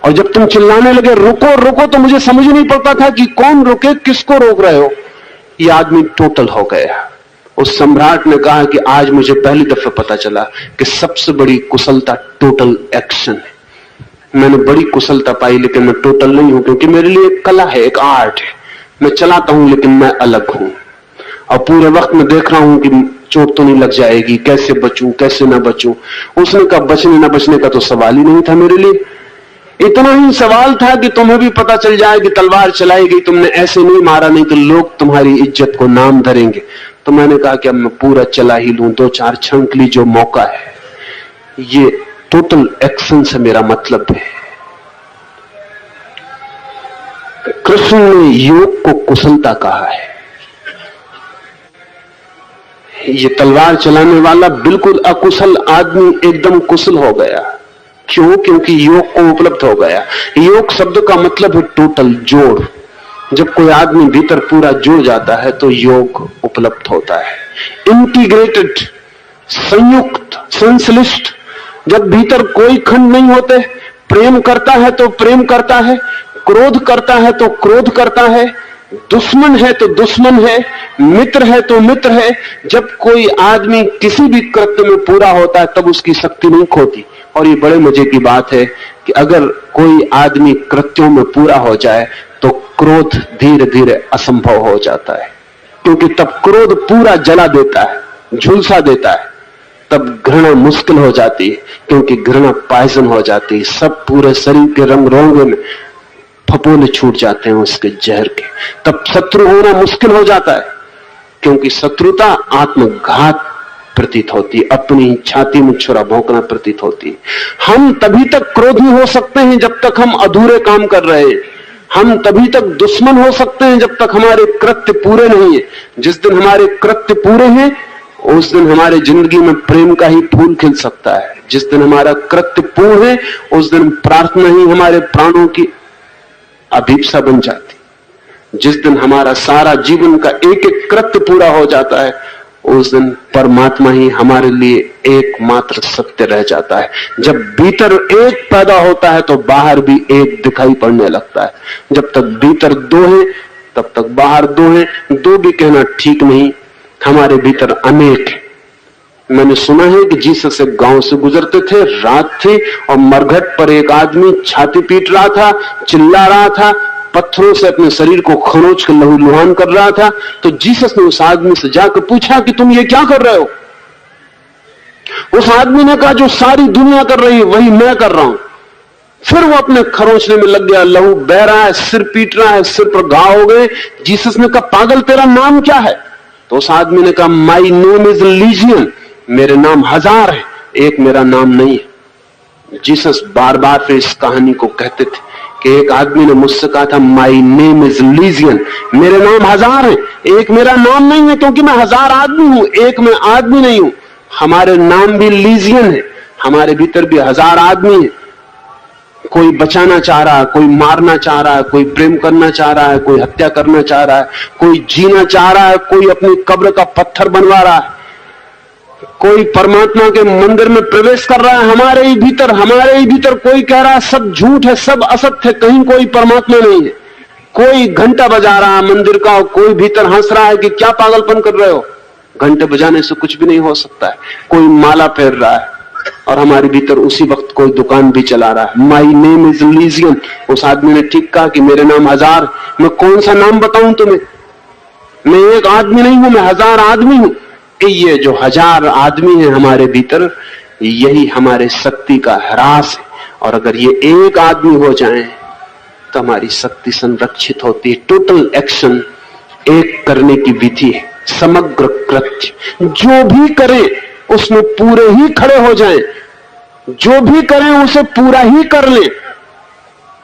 और जब तुम चिल्लाने लगे रुको रुको, तो मुझे समझ नहीं पड़ता था कि कौन रुके, किसको रोक रहे हो। ये आदमी टोटल हो गया। उस सम्राट ने कहा कि आज मुझे पहली दफे पता चला कि सबसे बड़ी कुशलता टोटल एक्शन है। मैंने बड़ी कुशलता पाई, लेकिन मैं टोटल नहीं हूं, क्योंकि मेरे लिए एक कला है, एक आर्ट है। मैं चलाता हूं, लेकिन मैं अलग हूं। और पूरे वक्त मैं देख रहा हूं कि चोट तो नहीं लग जाएगी, कैसे बचूं, कैसे ना बचूं। उसने कहा बचने ना बचने का तो सवाल ही नहीं था मेरे लिए। इतना ही सवाल था कि तुम्हें भी पता चल जाए कि तलवार चलाई गई, तुमने ऐसे नहीं मारा, नहीं तो लोग तुम्हारी इज्जत को नाम धरेंगे। तो मैंने कहा कि अब मैं पूरा चला ही लूं, 2-4 छंक ली, जो मौका है। ये टोटल एक्शन से मेरा मतलब है। कृष्ण ने योग को कुशलता कहा है। ये तलवार चलाने वाला बिल्कुल अकुशल आदमी एकदम कुशल हो गया। क्यों? क्योंकि योग को उपलब्ध हो गया। योग शब्द का मतलब है टोटल, जोड़। जब कोई आदमी भीतर पूरा जुड़ जाता है तो योग उपलब्ध होता है, इंटीग्रेटेड, संयुक्त, संश्लिष्ट। जब भीतर कोई खंड नहीं होते, प्रेम करता है तो प्रेम करता है, क्रोध करता है तो क्रोध करता है, दुश्मन है तो दुश्मन है, मित्र है तो मित्र है। जब कोई आदमी किसी भी कृत्य में पूरा होता है तब उसकी शक्ति नहीं खोती। और ये बड़े मजे की बात है कि अगर कोई आदमी कृत्यों में पूरा हो जाए तो क्रोध धीरे धीरे असंभव हो जाता है, क्योंकि तब क्रोध पूरा जला देता है, झुलसा देता है। तब घृणा मुश्किल हो जाती है, क्योंकि घृणा पॉइजन हो जाती है। सब पूरे शरीर के रंग रोंगे में फपोले छूट जाते हैं उसके जहर के। तब शत्रु होना मुश्किल हो जाता है, क्योंकि शत्रुता आत्मघात प्रतीत होती है, अपनी छाती में छुरा भोंकना प्रतीत होती है। हम तभी तक क्रोधी हो सकते हैं जब तक हम अधूरे काम कर रहे हैं। हम तभी तक दुश्मन हो सकते हैं जब तक हमारे कृत्य पूरे नहीं है। जिस दिन हमारे कृत्य पूरे हैं उस दिन हमारे जिंदगी में प्रेम का ही फूल खिल सकता है। जिस दिन हमारा कृत्य पूर्ण है उस दिन प्रार्थना ही हमारे प्राणों की अभीप्सा बन जाती। जिस दिन हमारा सारा जीवन का एक एक कृत्य पूरा हो जाता है उस दिन परमात्मा ही हमारे लिए एकमात्र सत्य रह जाता है। जब भीतर एक पैदा होता है तो बाहर भी एक दिखाई पड़ने लगता है। जब तक भीतर दो है तब तक बाहर दो है। दो भी कहना ठीक नहीं, हमारे भीतर अनेक है। मैंने सुना है कि जीसस एक गांव से गुजरते थे, रात थी और मरघट पर एक आदमी छाती पीट रहा था, चिल्ला रहा था, पत्थरों से अपने शरीर को खरोच के लहूलुहान कर रहा था। तो जीसस ने उस आदमी से जाकर पूछा कि तुम ये क्या कर रहे हो? उस आदमी ने कहा जो सारी दुनिया कर रही है वही मैं कर रहा हूं। फिर वो अपने खरोचने में लग गया, लहू बह रहा है, सिर पीट रहा है, सिर पर घाव हो गए। जीसस ने कहा पागल तेरा नाम क्या है? तो उस आदमी ने कहा माई नेम इज लीजियन, मेरे नाम हजार है, एक मेरा नाम नहीं है। जीसस बार बार फिर इस कहानी को कहते थे कि एक आदमी ने मुझसे कहा था माई नेम इज लीजियन, मेरे नाम हजार है, एक मेरा नाम नहीं है, क्योंकि मैं हजार आदमी हूं, एक मैं आदमी नहीं हूं। हमारे नाम भी लीजियन है, हमारे भीतर भी हजार आदमी है। कोई बचाना चाह रहा है, कोई मारना चाह रहा है, कोई प्रेम करना चाह रहा है, कोई हत्या करना चाह रहा है, कोई जीना चाह रहा है, कोई अपनी कब्र का पत्थर बनवा रहा है, कोई परमात्मा के मंदिर में प्रवेश कर रहा है। हमारे ही भीतर कोई कह रहा है सब झूठ है, सब असत्य है, कहीं कोई परमात्मा नहीं है। कोई घंटा बजा रहा है मंदिर का और कोई भीतर हंस रहा है कि क्या पागलपन कर रहे हो, घंटे बजाने से कुछ भी नहीं हो सकता है। कोई माला फेर रहा है और हमारे भीतर उसी वक्त कोई दुकान भी चला रहा है। My name is lesion. उस आदमी ने ठीक कहा कि मेरे नाम हजार, मैं कौन सा नाम बताऊं तुम्हें? मैं एक आदमी नहीं हूं, मैं हजार आदमी हूं। ये जो हजार आदमी है हमारे भीतर, यही हमारे शक्ति का ह्रास है। और अगर ये एक आदमी हो जाए तो हमारी शक्ति संरक्षित होती है। टोटल एक्शन एक करने की विधि है, समग्र कृत्य। जो भी करें उसमें पूरे ही खड़े हो जाएं, जो भी करें उसे पूरा ही कर लें।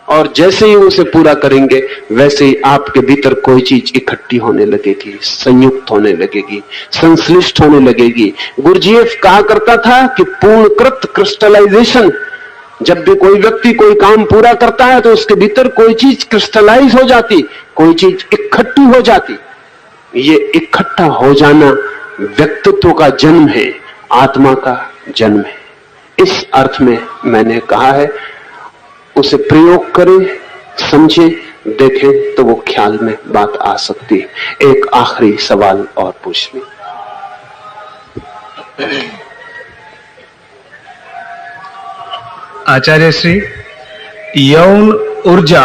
और जैसे ही उसे पूरा करेंगे वैसे ही आपके भीतर कोई चीज इकट्ठी होने लगेगी, संयुक्त होने लगेगी, संश्लिष्ट होने लगेगी। गुरजीएफ कहा करता था कि पूर्णकृत क्रिस्टलाइजेशन। जब भी कोई व्यक्ति कोई काम पूरा करता है तो उसके भीतर कोई चीज क्रिस्टलाइज हो जाती, कोई चीज इकट्ठी हो जाती। ये इकट्ठा हो जाना व्यक्तित्व का जन्म है, आत्मा का जन्म है। इस अर्थ में मैंने कहा है उसे प्रयोग करें, समझें, देखें तो वो ख्याल में बात आ सकती है। एक आखिरी सवाल और पूछ लें। आचार्य श्री, यौन ऊर्जा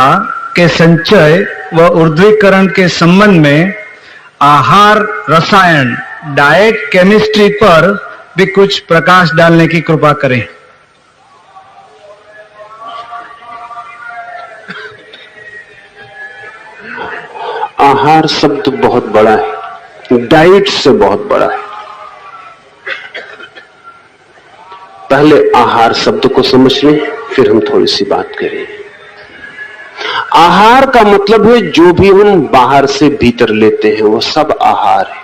के संचय व ऊर्ध्वीकरण के संबंध में आहार रसायन डाइट केमिस्ट्री पर भी कुछ प्रकाश डालने की कृपा करें। आहार शब्द बहुत बड़ा है, डाइट से बहुत बड़ा है। पहले आहार शब्द को समझ लें, फिर हम थोड़ी सी बात करें। आहार का मतलब है जो भी हम बाहर से भीतर लेते हैं वो सब आहार है।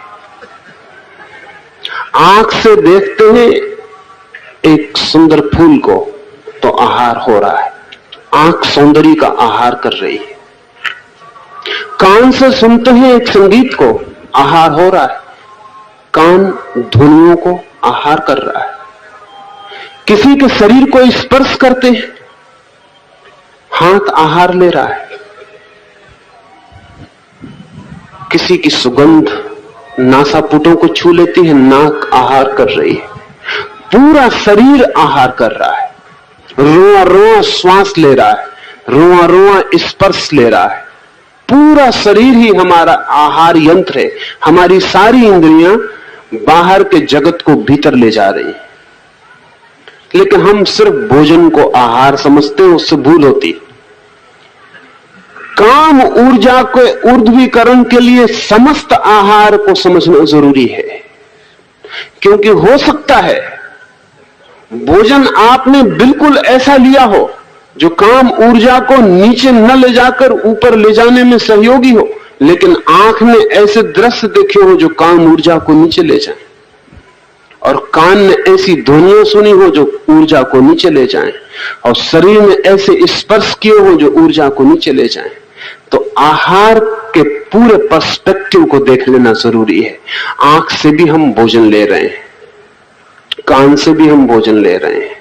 आंख से देखते हैं एक सुंदर फूल को तो आहार हो रहा है, आंख सौंदर्य का आहार कर रही है। कान से सुनते हैं एक संगीत को, आहार हो रहा है। कान ध्वनियों को आहार कर रहा है। किसी के शरीर को स्पर्श करते हैं, हाथ आहार ले रहा है। किसी की सुगंध नासापुटों को छू लेती है, नाक आहार कर रही है। पूरा शरीर आहार कर रहा है। रोआ रोआ श्वास ले रहा है, रोआ रोआ स्पर्श ले रहा है। पूरा शरीर ही हमारा आहार यंत्र है। हमारी सारी इंद्रियां बाहर के जगत को भीतर ले जा रही हैं, लेकिन हम सिर्फ भोजन को आहार समझते हैं, उससे भूल होती। काम ऊर्जा के ऊर्ध्वीकरण के लिए समस्त आहार को समझना जरूरी है, क्योंकि हो सकता है भोजन आपने बिल्कुल ऐसा लिया हो जो काम ऊर्जा को नीचे न ले जाकर ऊपर ले जाने में सहयोगी हो, लेकिन आंख ने ऐसे दृश्य देखे हो जो काम ऊर्जा को नीचे ले जाए, और कान ने ऐसी ध्वनियां सुनी हो जो ऊर्जा को नीचे ले जाएं, और शरीर में ऐसे स्पर्श किए हो जो ऊर्जा को नीचे ले जाएं। तो आहार के पूरे पर्सपेक्टिव को देख लेना जरूरी है। आंख से भी हम भोजन ले रहे हैं, कान से भी हम भोजन ले रहे हैं,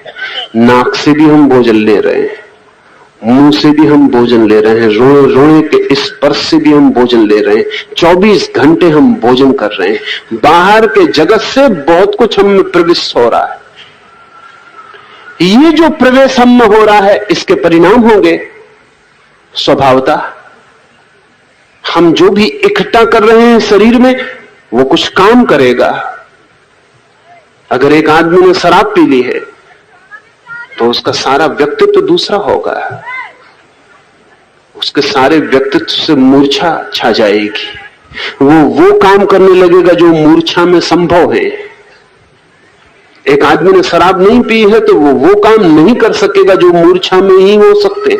नाक से भी हम भोजन ले रहे हैं, मुंह से भी हम भोजन ले रहे हैं, रोए रोए के स्पर्श से भी हम भोजन ले रहे हैं। 24 घंटे हम भोजन कर रहे हैं। बाहर के जगत से बहुत कुछ हम में प्रवेश हो रहा है। ये जो प्रवेश हम में हो रहा है, इसके परिणाम होंगे स्वभावतः। हम जो भी इकट्ठा कर रहे हैं शरीर में, वो कुछ काम करेगा। अगर एक आदमी ने शराब पी ली है तो उसका सारा व्यक्तित्व दूसरा होगा। उसके सारे व्यक्तित्व से मूर्छा छा जाएगी। वो काम करने लगेगा जो मूर्छा में संभव है। एक आदमी ने शराब नहीं पी है तो वो काम नहीं कर सकेगा जो मूर्छा में ही हो सकते।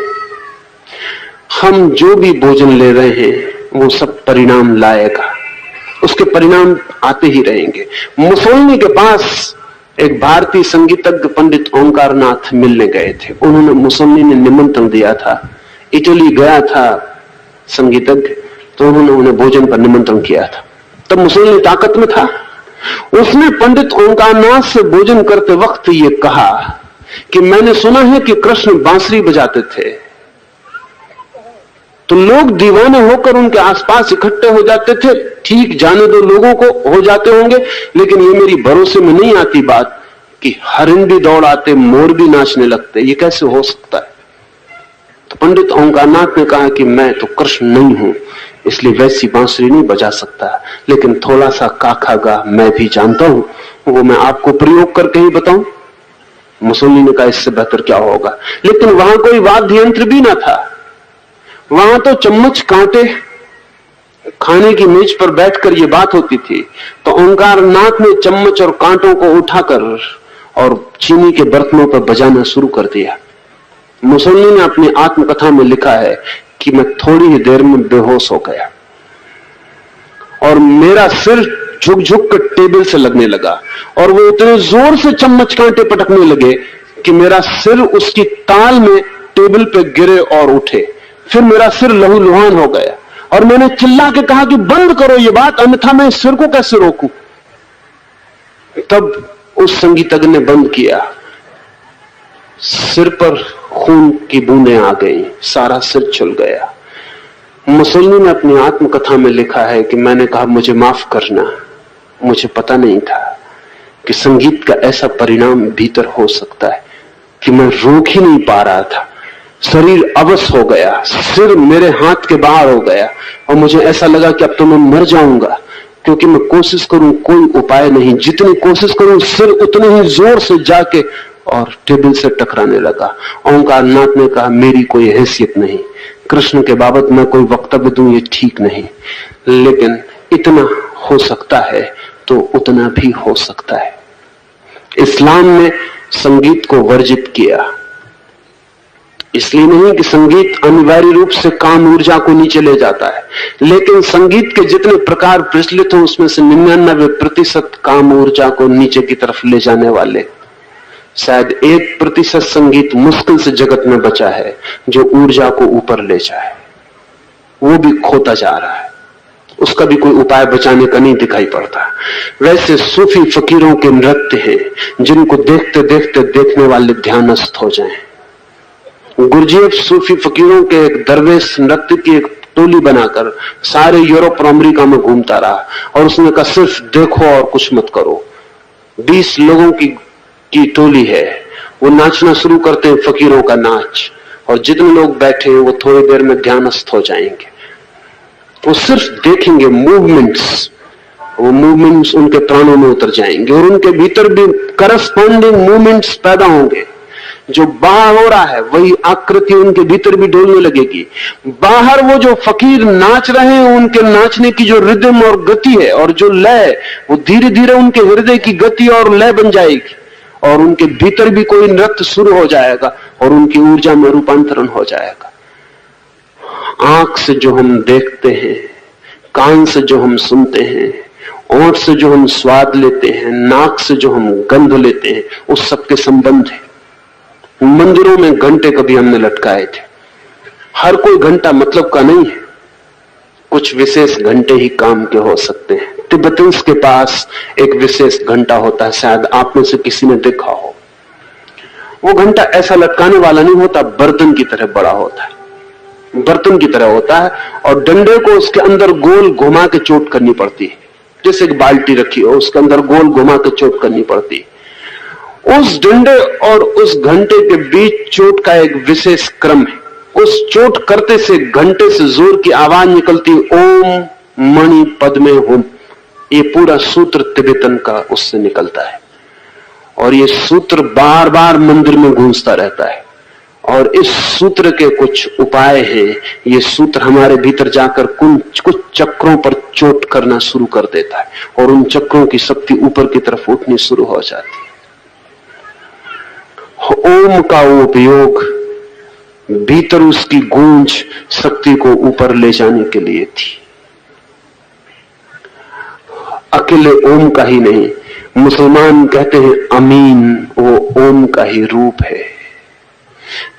हम जो भी भोजन ले रहे हैं वो सब परिणाम लाएगा, उसके परिणाम आते ही रहेंगे। मुसोलिनी के पास एक भारतीय संगीतज्ञ पंडित ओंकारनाथ मिलने गए थे। उन्होंने मुसोलिनी ने निमंत्रण दिया था, इटली गया था संगीतज्ञ, तो उन्होंने उन्हें भोजन पर निमंत्रण किया था। तब मुसोलिनी ताकत में था। उसने पंडित ओंकारनाथ से भोजन करते वक्त ये कहा कि मैंने सुना है कि कृष्ण बांसुरी बजाते थे, तो लोग दीवाने होकर उनके आसपास इकट्ठे हो जाते थे। ठीक, जाने दो, लोगों को हो जाते होंगे, लेकिन ये मेरी भरोसे में नहीं आती बात कि हरिण भी दौड़ आते, मोर भी नाचने लगते। ये कैसे हो सकता है? तो पंडित ओंकारनाथ ने कहा कि मैं तो कृष्ण नहीं हूं, इसलिए वैसी बांसुरी नहीं बजा सकता, लेकिन थोड़ा सा काखा गा मैं भी जानता हूं, वो मैं आपको प्रयोग करके ही बताऊं। मुसोलिनी ने कहा इससे बेहतर क्या होगा। लेकिन वहां कोई वाद्य यंत्र भी ना था। वहां तो चम्मच कांटे, खाने की मेज पर बैठकर ये बात होती थी। तो ओंकारनाथ ने चम्मच और कांटों को उठाकर और चीनी के बर्तनों पर बजाना शुरू कर दिया। मुसोलिनी ने अपनी आत्मकथा में लिखा है कि मैं थोड़ी ही देर में बेहोश हो गया और मेरा सिर झुक झुक कर टेबल से लगने लगा, और वो इतने जोर से चम्मच कांटे पटकने लगे कि मेरा सिर उसकी ताल में टेबल पे गिरे और उठे। फिर मेरा सिर लहूलुहान हो गया और मैंने चिल्ला के कहा कि बंद करो ये बात, अन्यथा मैं इस सिर को कैसे रोकूं। तब उस संगीतज्ञ ने बंद किया। सिर पर खून की बूंदें आ गई, सारा सिर छुल गया। मुसोलिनी ने अपनी आत्मकथा में लिखा है कि मैंने कहा मुझे माफ करना, मुझे पता नहीं था कि संगीत का ऐसा परिणाम भीतर हो सकता है कि मैं रोक ही नहीं पा रहा था। शरीर अवश हो गया, सिर मेरे हाथ के बाहर हो गया और मुझे ऐसा लगा कि अब तो मैं मर जाऊंगा, क्योंकि मैं कोशिश करूं कोई उपाय नहीं। जितनी कोशिश करूं सिर उतने ही जोर से जाके और टेबल से टकराने लगा। ओंकारनाथ ने कहा मेरी कोई हैसियत नहीं, कृष्ण के बाबत मैं कोई वक्तव्य दूं ये ठीक नहीं, लेकिन इतना हो सकता है तो उतना भी हो सकता है। इस्लाम ने संगीत को वर्जित किया, इसलिए नहीं कि संगीत अनिवार्य रूप से काम ऊर्जा को नीचे ले जाता है, लेकिन संगीत के जितने प्रकार प्रचलित हो उसमें से 99% काम ऊर्जा को नीचे की तरफ ले जाने वाले। शायद 1% संगीत मुश्किल से जगत में बचा है जो ऊर्जा को ऊपर ले जाए। वो भी खोता जा रहा है, उसका भी कोई उपाय बचाने का नहीं दिखाई पड़ता। वैसे सूफी फकीरों के नृत्य हैं जिनको देखते देखते देखने वाले ध्यानस्थ हो जाएं। गुरजीएफ सूफी फकीरों के एक दरवेश नृत्य की एक टोली बनाकर सारे यूरोप और अमेरिका में घूमता रहा और उसने कहा सिर्फ देखो और कुछ मत करो। 20 लोगों की टोली है, वो नाचना शुरू करते हैं फकीरों का नाच, और जितने लोग बैठे हैं वो थोड़ी देर में ध्यानस्थ हो जाएंगे। वो सिर्फ देखेंगे मूवमेंट्स, वो मूवमेंट्स उनके प्राणों में उतर जाएंगे और उनके भीतर भी करस्पॉन्डिंग मूवमेंट्स पैदा होंगे। जो बाहर हो रहा है वही आकृति उनके भीतर भी डोलने लगेगी। बाहर वो जो फकीर नाच रहे हैं उनके नाचने की जो रिदम और गति है और जो लय, वो धीरे धीरे उनके हृदय की गति और लय बन जाएगी और उनके भीतर भी कोई नृत्य शुरू हो जाएगा और उनकी ऊर्जा में रूपांतरण हो जाएगा। आंख से जो हम देखते हैं, कान से जो हम सुनते हैं, ओंठ से जो हम स्वाद लेते हैं, नाक से जो हम गंध लेते हैं, उस सबके संबंध है। मंदिरों में घंटे कभी हमने लटकाए थे। हर कोई घंटा मतलब का नहीं है, कुछ विशेष घंटे ही काम के हो सकते हैं। तिब्बतियंस के पास एक विशेष घंटा होता है, शायद आप में से किसी ने देखा हो। वो घंटा ऐसा लटकाने वाला नहीं होता, बर्तन की तरह बड़ा होता है, बर्तन की तरह होता है और डंडे को उसके अंदर गोल घुमा के चोट करनी पड़ती है। जैसे एक बाल्टी रखी हो, उसके अंदर गोल घुमा के चोट करनी पड़ती है। उस डंडे और उस घंटे के बीच चोट का एक विशेष क्रम है। उस चोट करते से घंटे से जोर की आवाज निकलती, ओम मणि पद्मे हुम। ये पूरा सूत्र तिब्बतन का उससे निकलता है और ये सूत्र बार बार मंदिर में गूंजता रहता है। और इस सूत्र के कुछ उपाय हैं। ये सूत्र हमारे भीतर जाकर कुछ चक्रों पर चोट करना शुरू कर देता है और उन चक्रों की शक्ति ऊपर की तरफ उठनी शुरू हो जाती है। ओम का वो उपयोग भीतर उसकी गूंज शक्ति को ऊपर ले जाने के लिए थी। अकेले ओम का ही नहीं, मुसलमान कहते हैं अमीन, वो ओम का ही रूप है।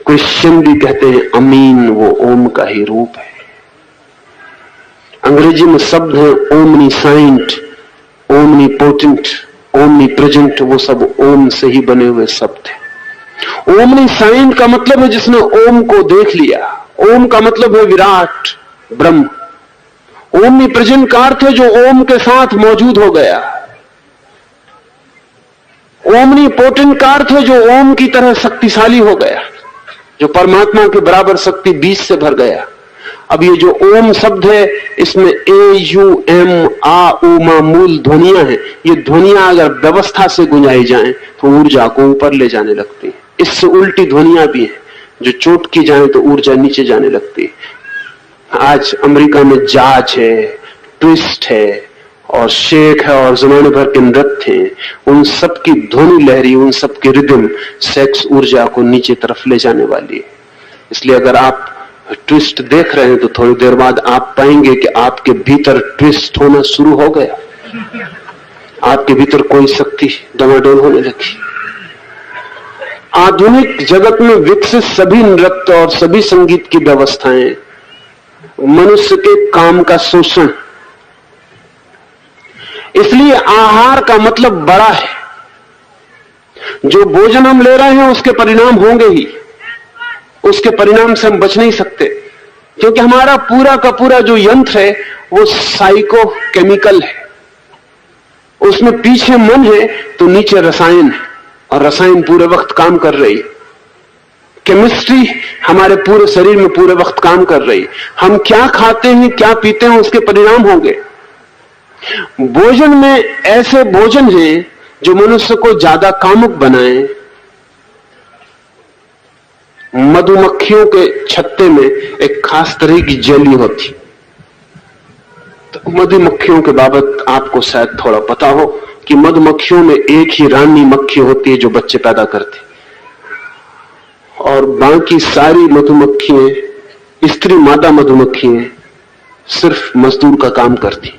क्रिश्चियन भी कहते हैं अमीन, वो ओम का ही रूप है। अंग्रेजी में शब्द है ओमनीसाइंट, ओमनीपोटेंट, ओमनीप्रेजेंट, वो सब ओम से ही बने हुए शब्द हैं। ओमनीसाइंट का मतलब है जिसने ओम को देख लिया। ओम का मतलब है विराट ब्रह्म। ओमनीप्रेजेंट का अर्थ है जो ओम के साथ मौजूद हो गया। ओमनीपोटेंट का अर्थ है जो ओम की तरह शक्तिशाली हो गया, जो परमात्मा के बराबर शक्ति बीज से भर गया। अब ये जो ओम शब्द है, इसमें ए यू एम आ उ मा मूल ध्वनियां हैं। ये ध्वनियां अगर व्यवस्था से गुंजाई जाएं तो ऊर्जा को ऊपर ले जाने लगती है। इससे उल्टी ध्वनियां भी हैं, जो चोट की जाए तो ऊर्जा नीचे जाने लगती है। आज अमेरिका में जाज है, ट्विस्ट है और शेक है और जमाने भर के नृत्य हैं। उन सब की ध्वनि लहरी, उन सब की रिदम सेक्स ऊर्जा को नीचे तरफ ले जाने वाली है। इसलिए अगर आप ट्विस्ट देख रहे हैं तो थोड़ी देर बाद आप पाएंगे कि आपके भीतर ट्विस्ट होना शुरू हो गया। आपके भीतर कोई शक्ति डमाडोल होने लगी। आधुनिक जगत में विकसित सभी नृत्य और सभी संगीत की व्यवस्थाएं मनुष्य के काम का शोषण। इसलिए आहार का मतलब बड़ा है। जो भोजन हम ले रहे हैं उसके परिणाम होंगे ही, उसके परिणाम से हम बच नहीं सकते, क्योंकि हमारा पूरा का पूरा जो यंत्र है वो साइको केमिकल है। उसमें पीछे मन है तो नीचे रसायन है और रसायन पूरे वक्त काम कर रही है। केमिस्ट्री हमारे पूरे शरीर में पूरे वक्त काम कर रही है। हम क्या खाते हैं, क्या पीते हैं, उसके परिणाम होंगे। भोजन में ऐसे भोजन हैं जो मनुष्य को ज्यादा कामुक बनाए। मधुमक्खियों के छत्ते में एक खास तरह की जेली होती। तो मधुमक्खियों के बाबत आपको शायद थोड़ा पता हो कि मधुमक्खियों में एक ही रानी मक्खी होती है जो बच्चे पैदा करती, और बाकी सारी मधुमक्खियां, स्त्री मादा मधुमक्खियां, सिर्फ मजदूर का काम करती।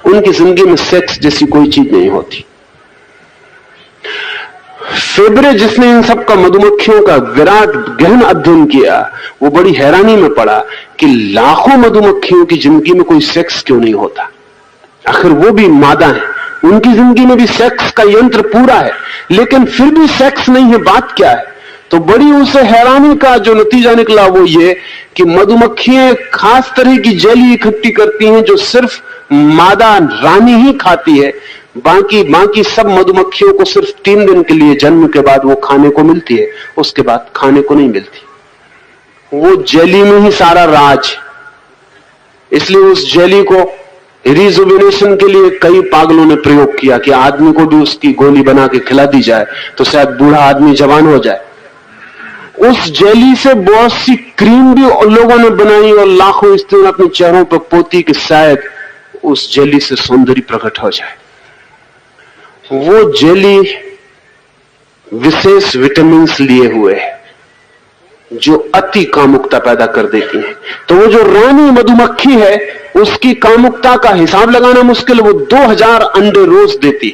उनकी जिंदगी में सेक्स जैसी कोई चीज नहीं होती। फेबरे जिसने इन सब का मधुमक्खियों का विराट गहन अध्ययन किया, वो बड़ी हैरानी में पड़ा कि लाखों मधुमक्खियों की जिंदगी में कोई सेक्स क्यों नहीं होता। आखिर वो भी मादा है, उनकी जिंदगी में भी सेक्स का यंत्र पूरा है, लेकिन फिर भी सेक्स नहीं है। बात क्या है? तो बड़ी उसे हैरानी का जो नतीजा निकला वो ये कि मधुमक्खियां खास तरह की जेली इकट्ठी करती हैं जो सिर्फ मादा रानी ही खाती है। बाकी सब मधुमक्खियों को सिर्फ 3 दिन के लिए जन्म के बाद वो खाने को मिलती है, उसके बाद खाने को नहीं मिलती। वो जेली में ही सारा राज। इसलिए उस जेली को रिजुविनेशन के लिए कई पागलों ने प्रयोग किया कि आदमी को भी उसकी गोली बना के खिला दी जाए तो शायद बूढ़ा आदमी जवान हो जाए। उस जेली से बहुत सी क्रीम भी लोगों ने बनाई और लाखों स्त्रियों ने अपने चेहरों पर पोती कि शायद उस जेली से सौंदर्य प्रकट हो जाए। वो जेली विशेष विटामिन लिए हुए है जो अति कामुकता पैदा कर देती है। तो वो जो रानी मधुमक्खी है उसकी कामुकता का हिसाब लगाना मुश्किल। वो 2000 अंडे रोज देती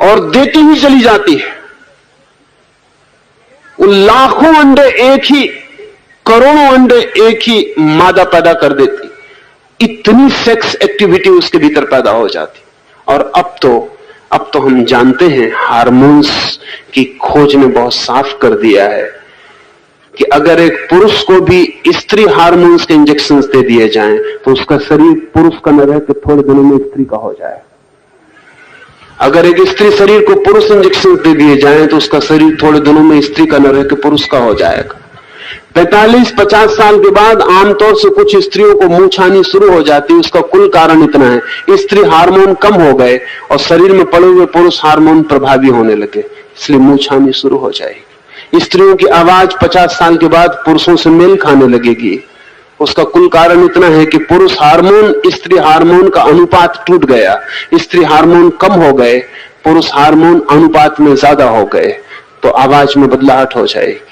और देती ही चली जाती है। वो लाखों अंडे एक ही, करोड़ों अंडे एक ही मादा पैदा कर देती। इतनी सेक्स एक्टिविटी उसके भीतर पैदा हो जाती। और अब तो हम जानते हैं, हार्मोन्स की खोज ने बहुत साफ कर दिया है कि अगर एक पुरुष को भी स्त्री हार्मोन्स के इंजेक्शन दे दिए जाएं तो उसका शरीर पुरुष का न रह के थोड़े दिनों में स्त्री का हो जाए। अगर एक स्त्री शरीर को पुरुष इंजेक्शन दे दिए जाएं तो उसका शरीर थोड़े दिनों में स्त्री का न रह के पुरुष का हो जाएगा। 45-50 साल के बाद आमतौर से कुछ स्त्रियों को मुंह छानी शुरू हो जाती है। उसका कुल कारण इतना है, स्त्री हार्मोन कम हो गए और शरीर में पड़े हुए पुरुष हार्मोन प्रभावी होने लगे, इसलिए मुंह छानी शुरू हो जाएगी। स्त्रियों की आवाज 50 साल के बाद पुरुषों से मेल खाने लगेगी। उसका कुल कारण इतना है कि पुरुष हार्मोन स्त्री हार्मोन का अनुपात टूट गया, स्त्री हार्मोन कम हो गए, पुरुष हार्मोन अनुपात में ज्यादा हो गए, तो आवाज में बदलाहट हो जाएगी।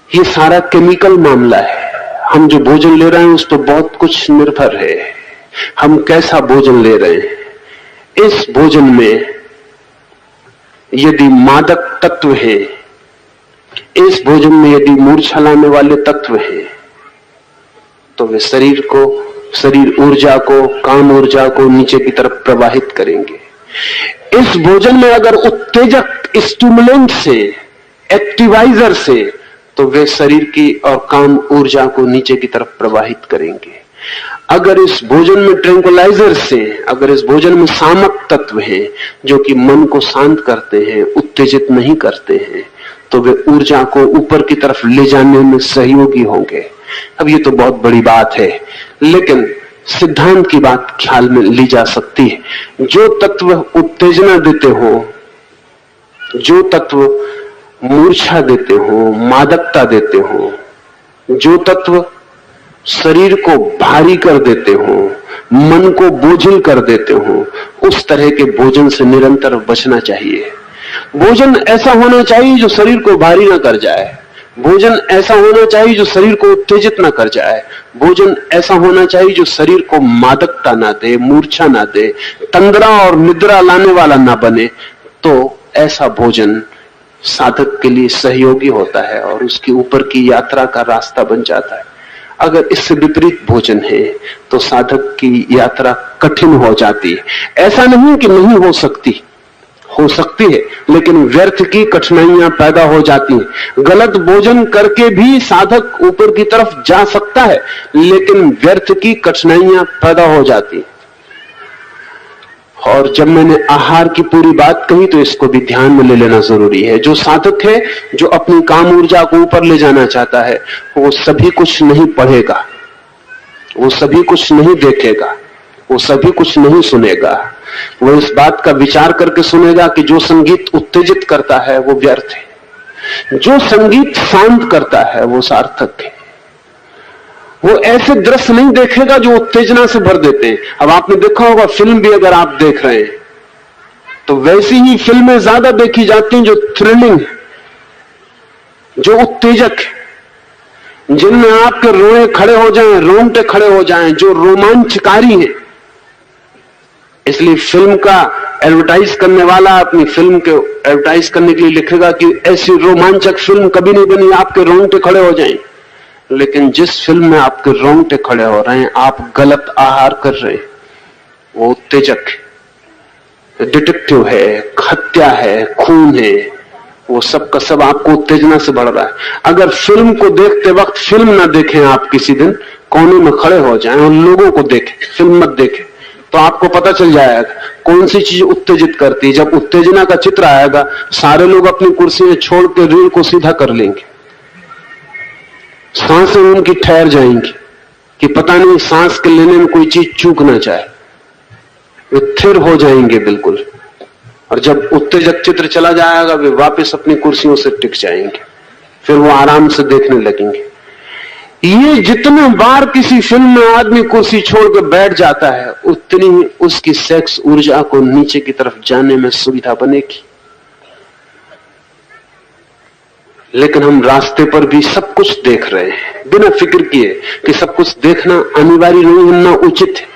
ये सारा केमिकल मामला है। हम जो भोजन ले रहे हैं उस पर बहुत कुछ निर्भर है, हम कैसा भोजन ले रहे हैं। इस भोजन में यदि मादक तत्व है, इस भोजन में यदि मूर्छा लाने वाले तत्व हैं, तो वे शरीर ऊर्जा को, काम ऊर्जा को नीचे की तरफ प्रवाहित करेंगे। इस भोजन में अगर उत्तेजक स्टिमुलेंट से, एक्टिवाइजर से, तो वे शरीर की और काम ऊर्जा को नीचे की तरफ प्रवाहित करेंगे। अगर इस भोजन में ट्रैंक्विलाइजर से, अगर इस भोजन में सामक तत्व हैं जो कि मन को शांत करते हैं, उत्तेजित नहीं करते हैं, तो वे ऊर्जा को ऊपर की तरफ ले जाने में सहयोगी होंगे। अब ये तो बहुत बड़ी बात है, लेकिन सिद्धांत की बात ख्याल में ली जा सकती है। जो तत्व उत्तेजना देते हो, जो तत्व मूर्छा देते हो, मादकता देते हो, जो तत्व शरीर को भारी कर देते हो, मन को बोझिल कर देते हो, उस तरह के भोजन से निरंतर बचना चाहिए। भोजन ऐसा होना चाहिए जो शरीर को भारी ना कर जाए, भोजन ऐसा होना चाहिए जो शरीर को उत्तेजित ना कर जाए, भोजन ऐसा होना चाहिए जो शरीर को मादकता ना दे, मूर्छा ना दे, तंद्रा और निद्रा लाने वाला ना बने। तो ऐसा भोजन साधक के लिए सहयोगी होता है और उसके ऊपर की यात्रा का रास्ता बन जाता है। अगर इससे विपरीत भोजन है तो साधक की यात्रा कठिन हो जाती है। ऐसा नहीं कि नहीं हो सकती, हो सकती है, लेकिन व्यर्थ की कठिनाइयां पैदा हो जाती हैं। गलत भोजन करके भी साधक ऊपर की तरफ जा सकता है, लेकिन व्यर्थ की कठिनाइयां पैदा हो जाती हैं। और जब मैंने आहार की पूरी बात कही तो इसको भी ध्यान में ले लेना जरूरी है। जो साधक है, जो अपनी काम ऊर्जा को ऊपर ले जाना चाहता है, वो सभी कुछ नहीं पढ़ेगा, वो सभी कुछ नहीं देखेगा, वो सभी कुछ नहीं सुनेगा। वो इस बात का विचार करके सुनेगा कि जो संगीत उत्तेजित करता है वो व्यर्थ है, जो संगीत शांत करता है वो सार्थक है। वो ऐसे दृश्य नहीं देखेगा जो उत्तेजना से भर देते हैं। अब आपने देखा होगा, फिल्म भी अगर आप देख रहे हैं तो वैसी ही फिल्में ज्यादा देखी जाती हैं जो थ्रिलिंग, जो उत्तेजक है, जिनमें आपके रोए खड़े हो जाएं, रोंगटे खड़े हो जाएं, जो रोमांचकारी हैं। इसलिए फिल्म का एडवर्टाइज करने वाला अपनी फिल्म के एडवर्टाइज करने के लिए लिखेगा कि ऐसी रोमांचक फिल्म कभी नहीं बनी, आपके रोंगटे खड़े हो जाएं। लेकिन जिस फिल्म में आपके रोंगटे खड़े हो रहे हैं, आप गलत आहार कर रहे हैं। वो उत्तेजक है, डिटेक्टिव है, हत्या है, खून है, वो सब का सब आपको उत्तेजना से बढ़ रहा है। अगर फिल्म को देखते वक्त फिल्म ना देखें, आप किसी दिन कोने में खड़े हो जाएं और लोगों को देखें, फिल्म मत देखें, तो आपको पता चल जाएगा कौन सी चीज उत्तेजित करती है। जब उत्तेजना का चित्र आएगा, सारे लोग अपनी कुर्सियां छोड़ के रीढ़ को सीधा कर लेंगे, सांसें उनकी ठहर जाएंगी कि पता नहीं सांस के लेने में कोई चीज चूक ना जाए। वे थिर हो जाएंगे बिल्कुल, और जब उत्तेजक चित्र चला जाएगा, वे वापस अपनी कुर्सियों से टिक जाएंगे, फिर वो आराम से देखने लगेंगे। ये जितने बार किसी फिल्म में आदमी कुर्सी छोड़ के बैठ जाता है, उतनी ही उसकी सेक्स ऊर्जा को नीचे की तरफ जाने में सुविधा बनेगी। लेकिन हम रास्ते पर भी सब कुछ देख रहे हैं, बिना फिक्र किए कि सब कुछ देखना अनिवार्य नहीं है, ना उचित है।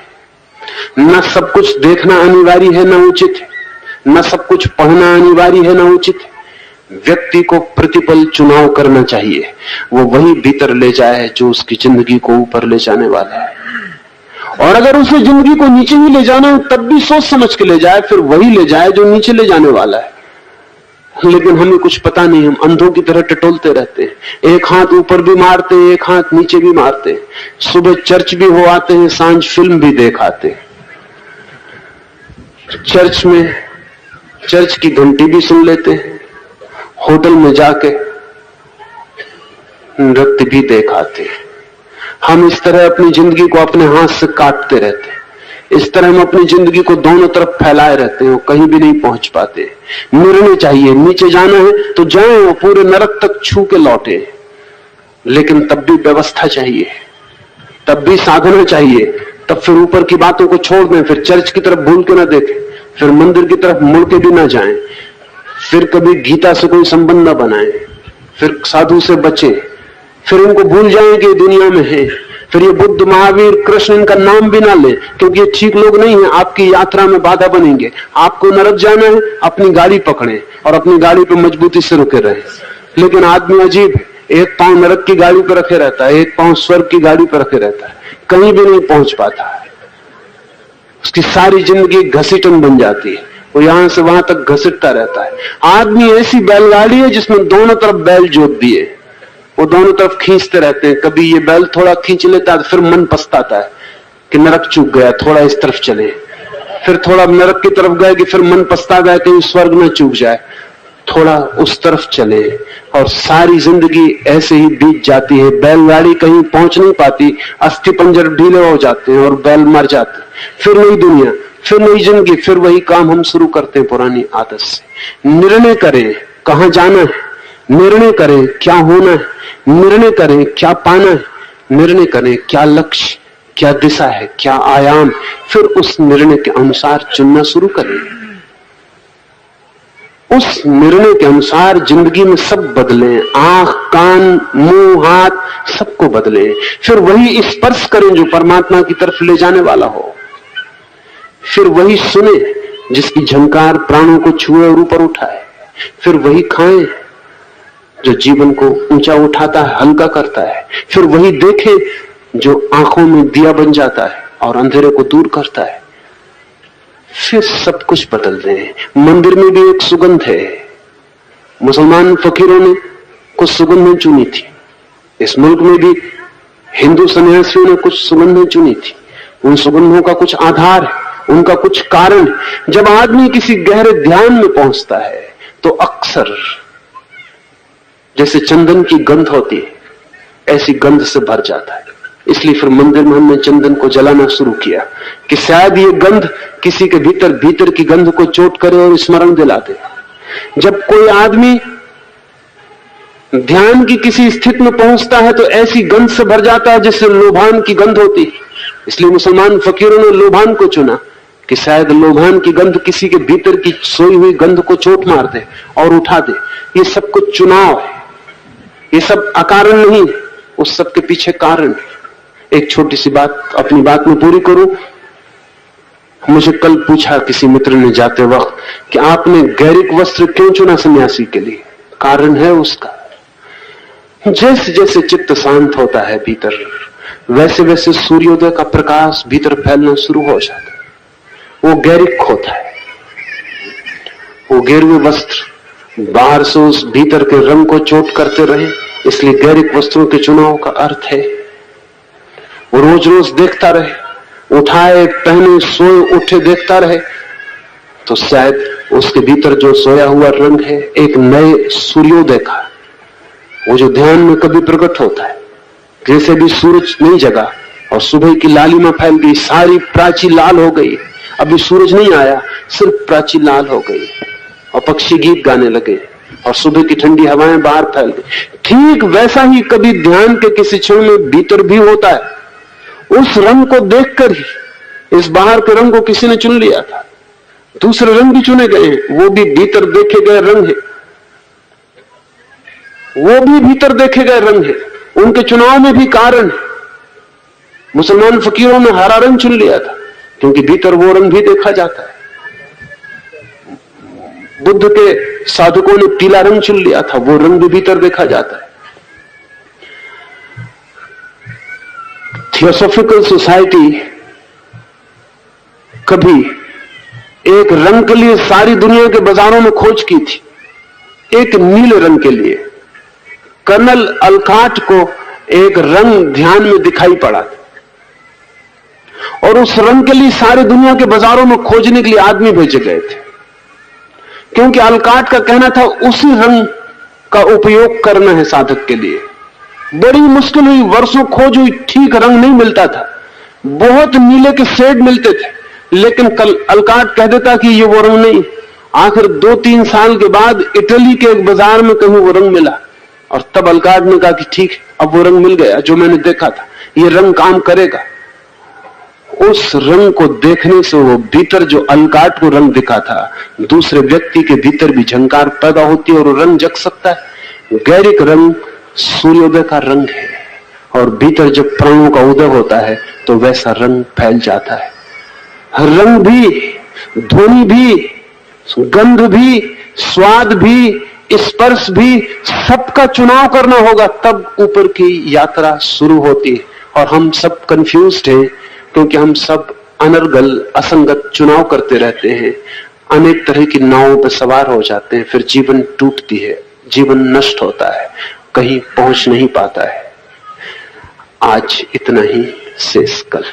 न सब कुछ देखना अनिवार्य है, ना उचित है। न सब कुछ पढ़ना अनिवार्य है, ना उचित है। व्यक्ति को प्रतिपल चुनाव करना चाहिए, वो वही भीतर ले जाए जो उसकी जिंदगी को ऊपर ले जाने वाला है। और अगर उसे जिंदगी को नीचे ही ले जाना हो, तब भी सोच समझ के ले जाए, फिर वही ले जाए जो नीचे ले जाने वाला है। लेकिन हमें कुछ पता नहीं, हम अंधों की तरह टटोलते रहते हैं, एक हाथ ऊपर भी मारते हैं, एक हाथ नीचे भी मारते हैं। सुबह चर्च भी हो आते हैं, सांझ फिल्म भी देख आते हैं। चर्च में चर्च की घंटी भी सुन लेते हैं, होटल में जाके नृत्य भी देख आते हैं। हम इस तरह अपनी जिंदगी को अपने हाथ से काटते रहते हैं, इस तरह हम अपनी जिंदगी को दोनों तरफ फैलाए रहते हैं, कहीं भी नहीं पहुंच पाते। निर्णय चाहिए, नीचे जाना है तो जाएं और पूरे नरक तक छू के लौटे, लेकिन तब भी व्यवस्था चाहिए, तब भी साधना चाहिए। तब फिर ऊपर की बातों को छोड़ दें, फिर चर्च की तरफ भूल के ना देखें, फिर मंदिर की तरफ मुड़ के भी ना जाएं, फिर कभी गीता से कोई संबंध न बनाएं, फिर साधु से बचें, फिर इनको भूल जाएं कि दुनिया में है। फिर ये बुद्ध, महावीर, कृष्ण, इनका नाम भी ना ले, क्योंकि ये ठीक लोग नहीं है, आपकी यात्रा में बाधा बनेंगे। आपको नरक जाना है, अपनी गाड़ी पकड़ें और अपनी गाड़ी पे मजबूती से रुके रहें। लेकिन आदमी अजीब है, एक पांव नरक की गाड़ी पर रखे रहता है, एक पांव स्वर्ग की गाड़ी पर रखे रहता है, कहीं भी नहीं पहुंच पाता है। उसकी सारी जिंदगी घसीटन बन जाती है, वो यहां से वहां तक घसीटता रहता है। आदमी ऐसी बैलगाड़ी है जिसमें दोनों तरफ बैल जोत दिए, वो दोनों तरफ खींचते रहते हैं। कभी ये बैल थोड़ा खींच लेता है, फिर मन पछताता है कि नरक चूक गया, थोड़ा इस तरफ चले, फिर थोड़ा नरक की तरफ गए कि फिर मन पछता गया कहीं स्वर्ग न चूक जाए, थोड़ा उस तरफ चले, और सारी जिंदगी ऐसे ही बीत जाती है। बैलगाड़ी कहीं पहुंच नहीं पाती, अस्थि पंजर ढीले हो जाते हैं और बैल मर जाते हैं। फिर नई दुनिया, फिर नई जिंदगी, फिर वही काम हम शुरू करते हैं पुरानी आदत से। निर्णय करें कहां जाना है, निर्णय करें क्या होना है, निर्णय करें क्या पाना है, निर्णय करें क्या लक्ष्य, क्या दिशा है, क्या आयाम, फिर उस निर्णय के अनुसार चुनना शुरू करें। उस निर्णय के अनुसार जिंदगी में सब बदलें, आंख, कान, मुंह, हाथ, सबको बदलें। फिर वही स्पर्श करें जो परमात्मा की तरफ ले जाने वाला हो, फिर वही सुने जिसकी झंकार प्राणों को छुए और ऊपर उठाए, फिर वही खाएं जो जीवन को ऊंचा उठाता है, हल्का करता है, फिर वही देखें जो आंखों में दिया बन जाता है और अंधेरे को दूर करता है। फिर सब कुछ बदल रहे हैं। मंदिर में भी एक सुगंध है, मुसलमान फकीरों ने कुछ सुगंधें चुनी थी, इस मुल्क में भी हिंदू सन्यासियों ने कुछ सुगंधें चुनी थी। उन सुगंधों का कुछ आधार है, उनका कुछ कारण। जब आदमी किसी गहरे ध्यान में पहुंचता है तो अक्सर जैसे चंदन की गंध होती है, ऐसी गंध से भर जाता है। इसलिए फिर मंदिर में हमने चंदन को जलाना शुरू किया कि शायद ये गंध किसी के भीतर की गंध को चोट करे और स्मरण दिला दे। जब कोई आदमी ध्यान की किसी स्थिति में पहुंचता है तो ऐसी गंध से भर जाता है जिससे लोभान की गंध होती। इसलिए मुसलमान फकीरों ने लोभान को चुना कि शायद लोभान की गंध किसी के भीतर की सोई हुई गंध को चोट मार दे और उठा दे। ये सब कुछ चुनाव है, ये सब अकारण नहीं, उस सब के पीछे कारण है। एक छोटी सी बात अपनी बात में पूरी करूं। मुझे कल पूछा किसी मित्र ने जाते वक्त कि आपने गैरिक वस्त्र क्यों चुना सन्यासी के लिए? कारण है उसका, जैसे जैसे चित्त शांत होता है भीतर, वैसे वैसे सूर्योदय का प्रकाश भीतर फैलना शुरू हो जाता है। वो गैरिक होता है। वो गेरुए वस्त्र बाहर से उस भीतर के रंग को चोट करते रहे, इसलिए गैरिक वस्त्रों के चुनाव का अर्थ है वो रोज रोज देखता रहे, उठाए पहने सोए उठे देखता रहे, तो शायद उसके भीतर जो सोया हुआ रंग है एक नए सूर्योदय का, वो जो ध्यान में कभी प्रकट होता है। जैसे भी सूरज नहीं जगा और सुबह की लालिमा फैल गई, सारी प्राची लाल हो गई, अभी सूरज नहीं आया, सिर्फ प्राची लाल हो गई और पक्षी गीत गाने लगे और सुबह की ठंडी हवाएं बाहर फैल गई। ठीक वैसा ही कभी ध्यान के किसी क्षण में भीतर भी होता है। उस रंग को देखकर ही इस बाहर के रंग को किसी ने चुन लिया था, दूसरे रंग भी चुने गए हैं, वो भी भीतर देखे गए रंग है, वो भी भीतर देखे गए रंग है, उनके चुनाव में भी कारण है। मुसलमान फकीरों ने हरा रंग चुन लिया था क्योंकि भीतर वो रंग भी देखा जाता है। बुद्ध के साधकों ने पीला रंग चुन लिया था, वो रंग भी भीतर देखा जाता है। थियोसॉफिकल सोसाइटी कभी एक रंग के लिए सारी दुनिया के बाजारों में खोज की थी, एक नीले रंग के लिए। कर्नल अलकाट को एक रंग ध्यान में दिखाई पड़ा था और उस रंग के लिए सारी दुनिया के बाजारों में खोजने के लिए आदमी भेजे गए थे, क्योंकि अलकाट का कहना था उसी रंग का उपयोग करना है साधक के लिए। बड़ी मुश्किल हुई, वर्षों खोज हुई, ठीक रंग नहीं मिलता था, बहुत नीले के शेड मिलते थे, लेकिन कल अलकाट कह देता कि ये वो रंग नहीं। आखिर 2-3 साल के बाद इटली के एक बाजार में कहीं वो रंग मिला और तब अलकाट ने कहा कि ठीक, अब वो रंग मिल गया जो मैंने देखा था, ये रंग काम करेगा। उस रंग को देखने से वो भीतर जो अलकाट को रंग दिखा था, दूसरे व्यक्ति के भीतर भी झंकार पैदा होती है और वो रंग जग सकता है। गैरिक रंग सूर्योदय का रंग है और भीतर जब प्राणों का उदय होता है तो वैसा रंग फैल जाता है। रंग भी, ध्वनि भी, गंध भी, स्वाद भी, स्पर्श भी, सबका चुनाव करना होगा, तब ऊपर की यात्रा शुरू होती है। और हम सब कंफ्यूज्ड हैं क्योंकि हम सब अनर्गल असंगत चुनाव करते रहते हैं, अनेक तरह की नावों पर सवार हो जाते हैं, फिर जीवन टूटती है, जीवन नष्ट होता है, कहीं पहुंच नहीं पाता है। आज इतना ही, शेष कल।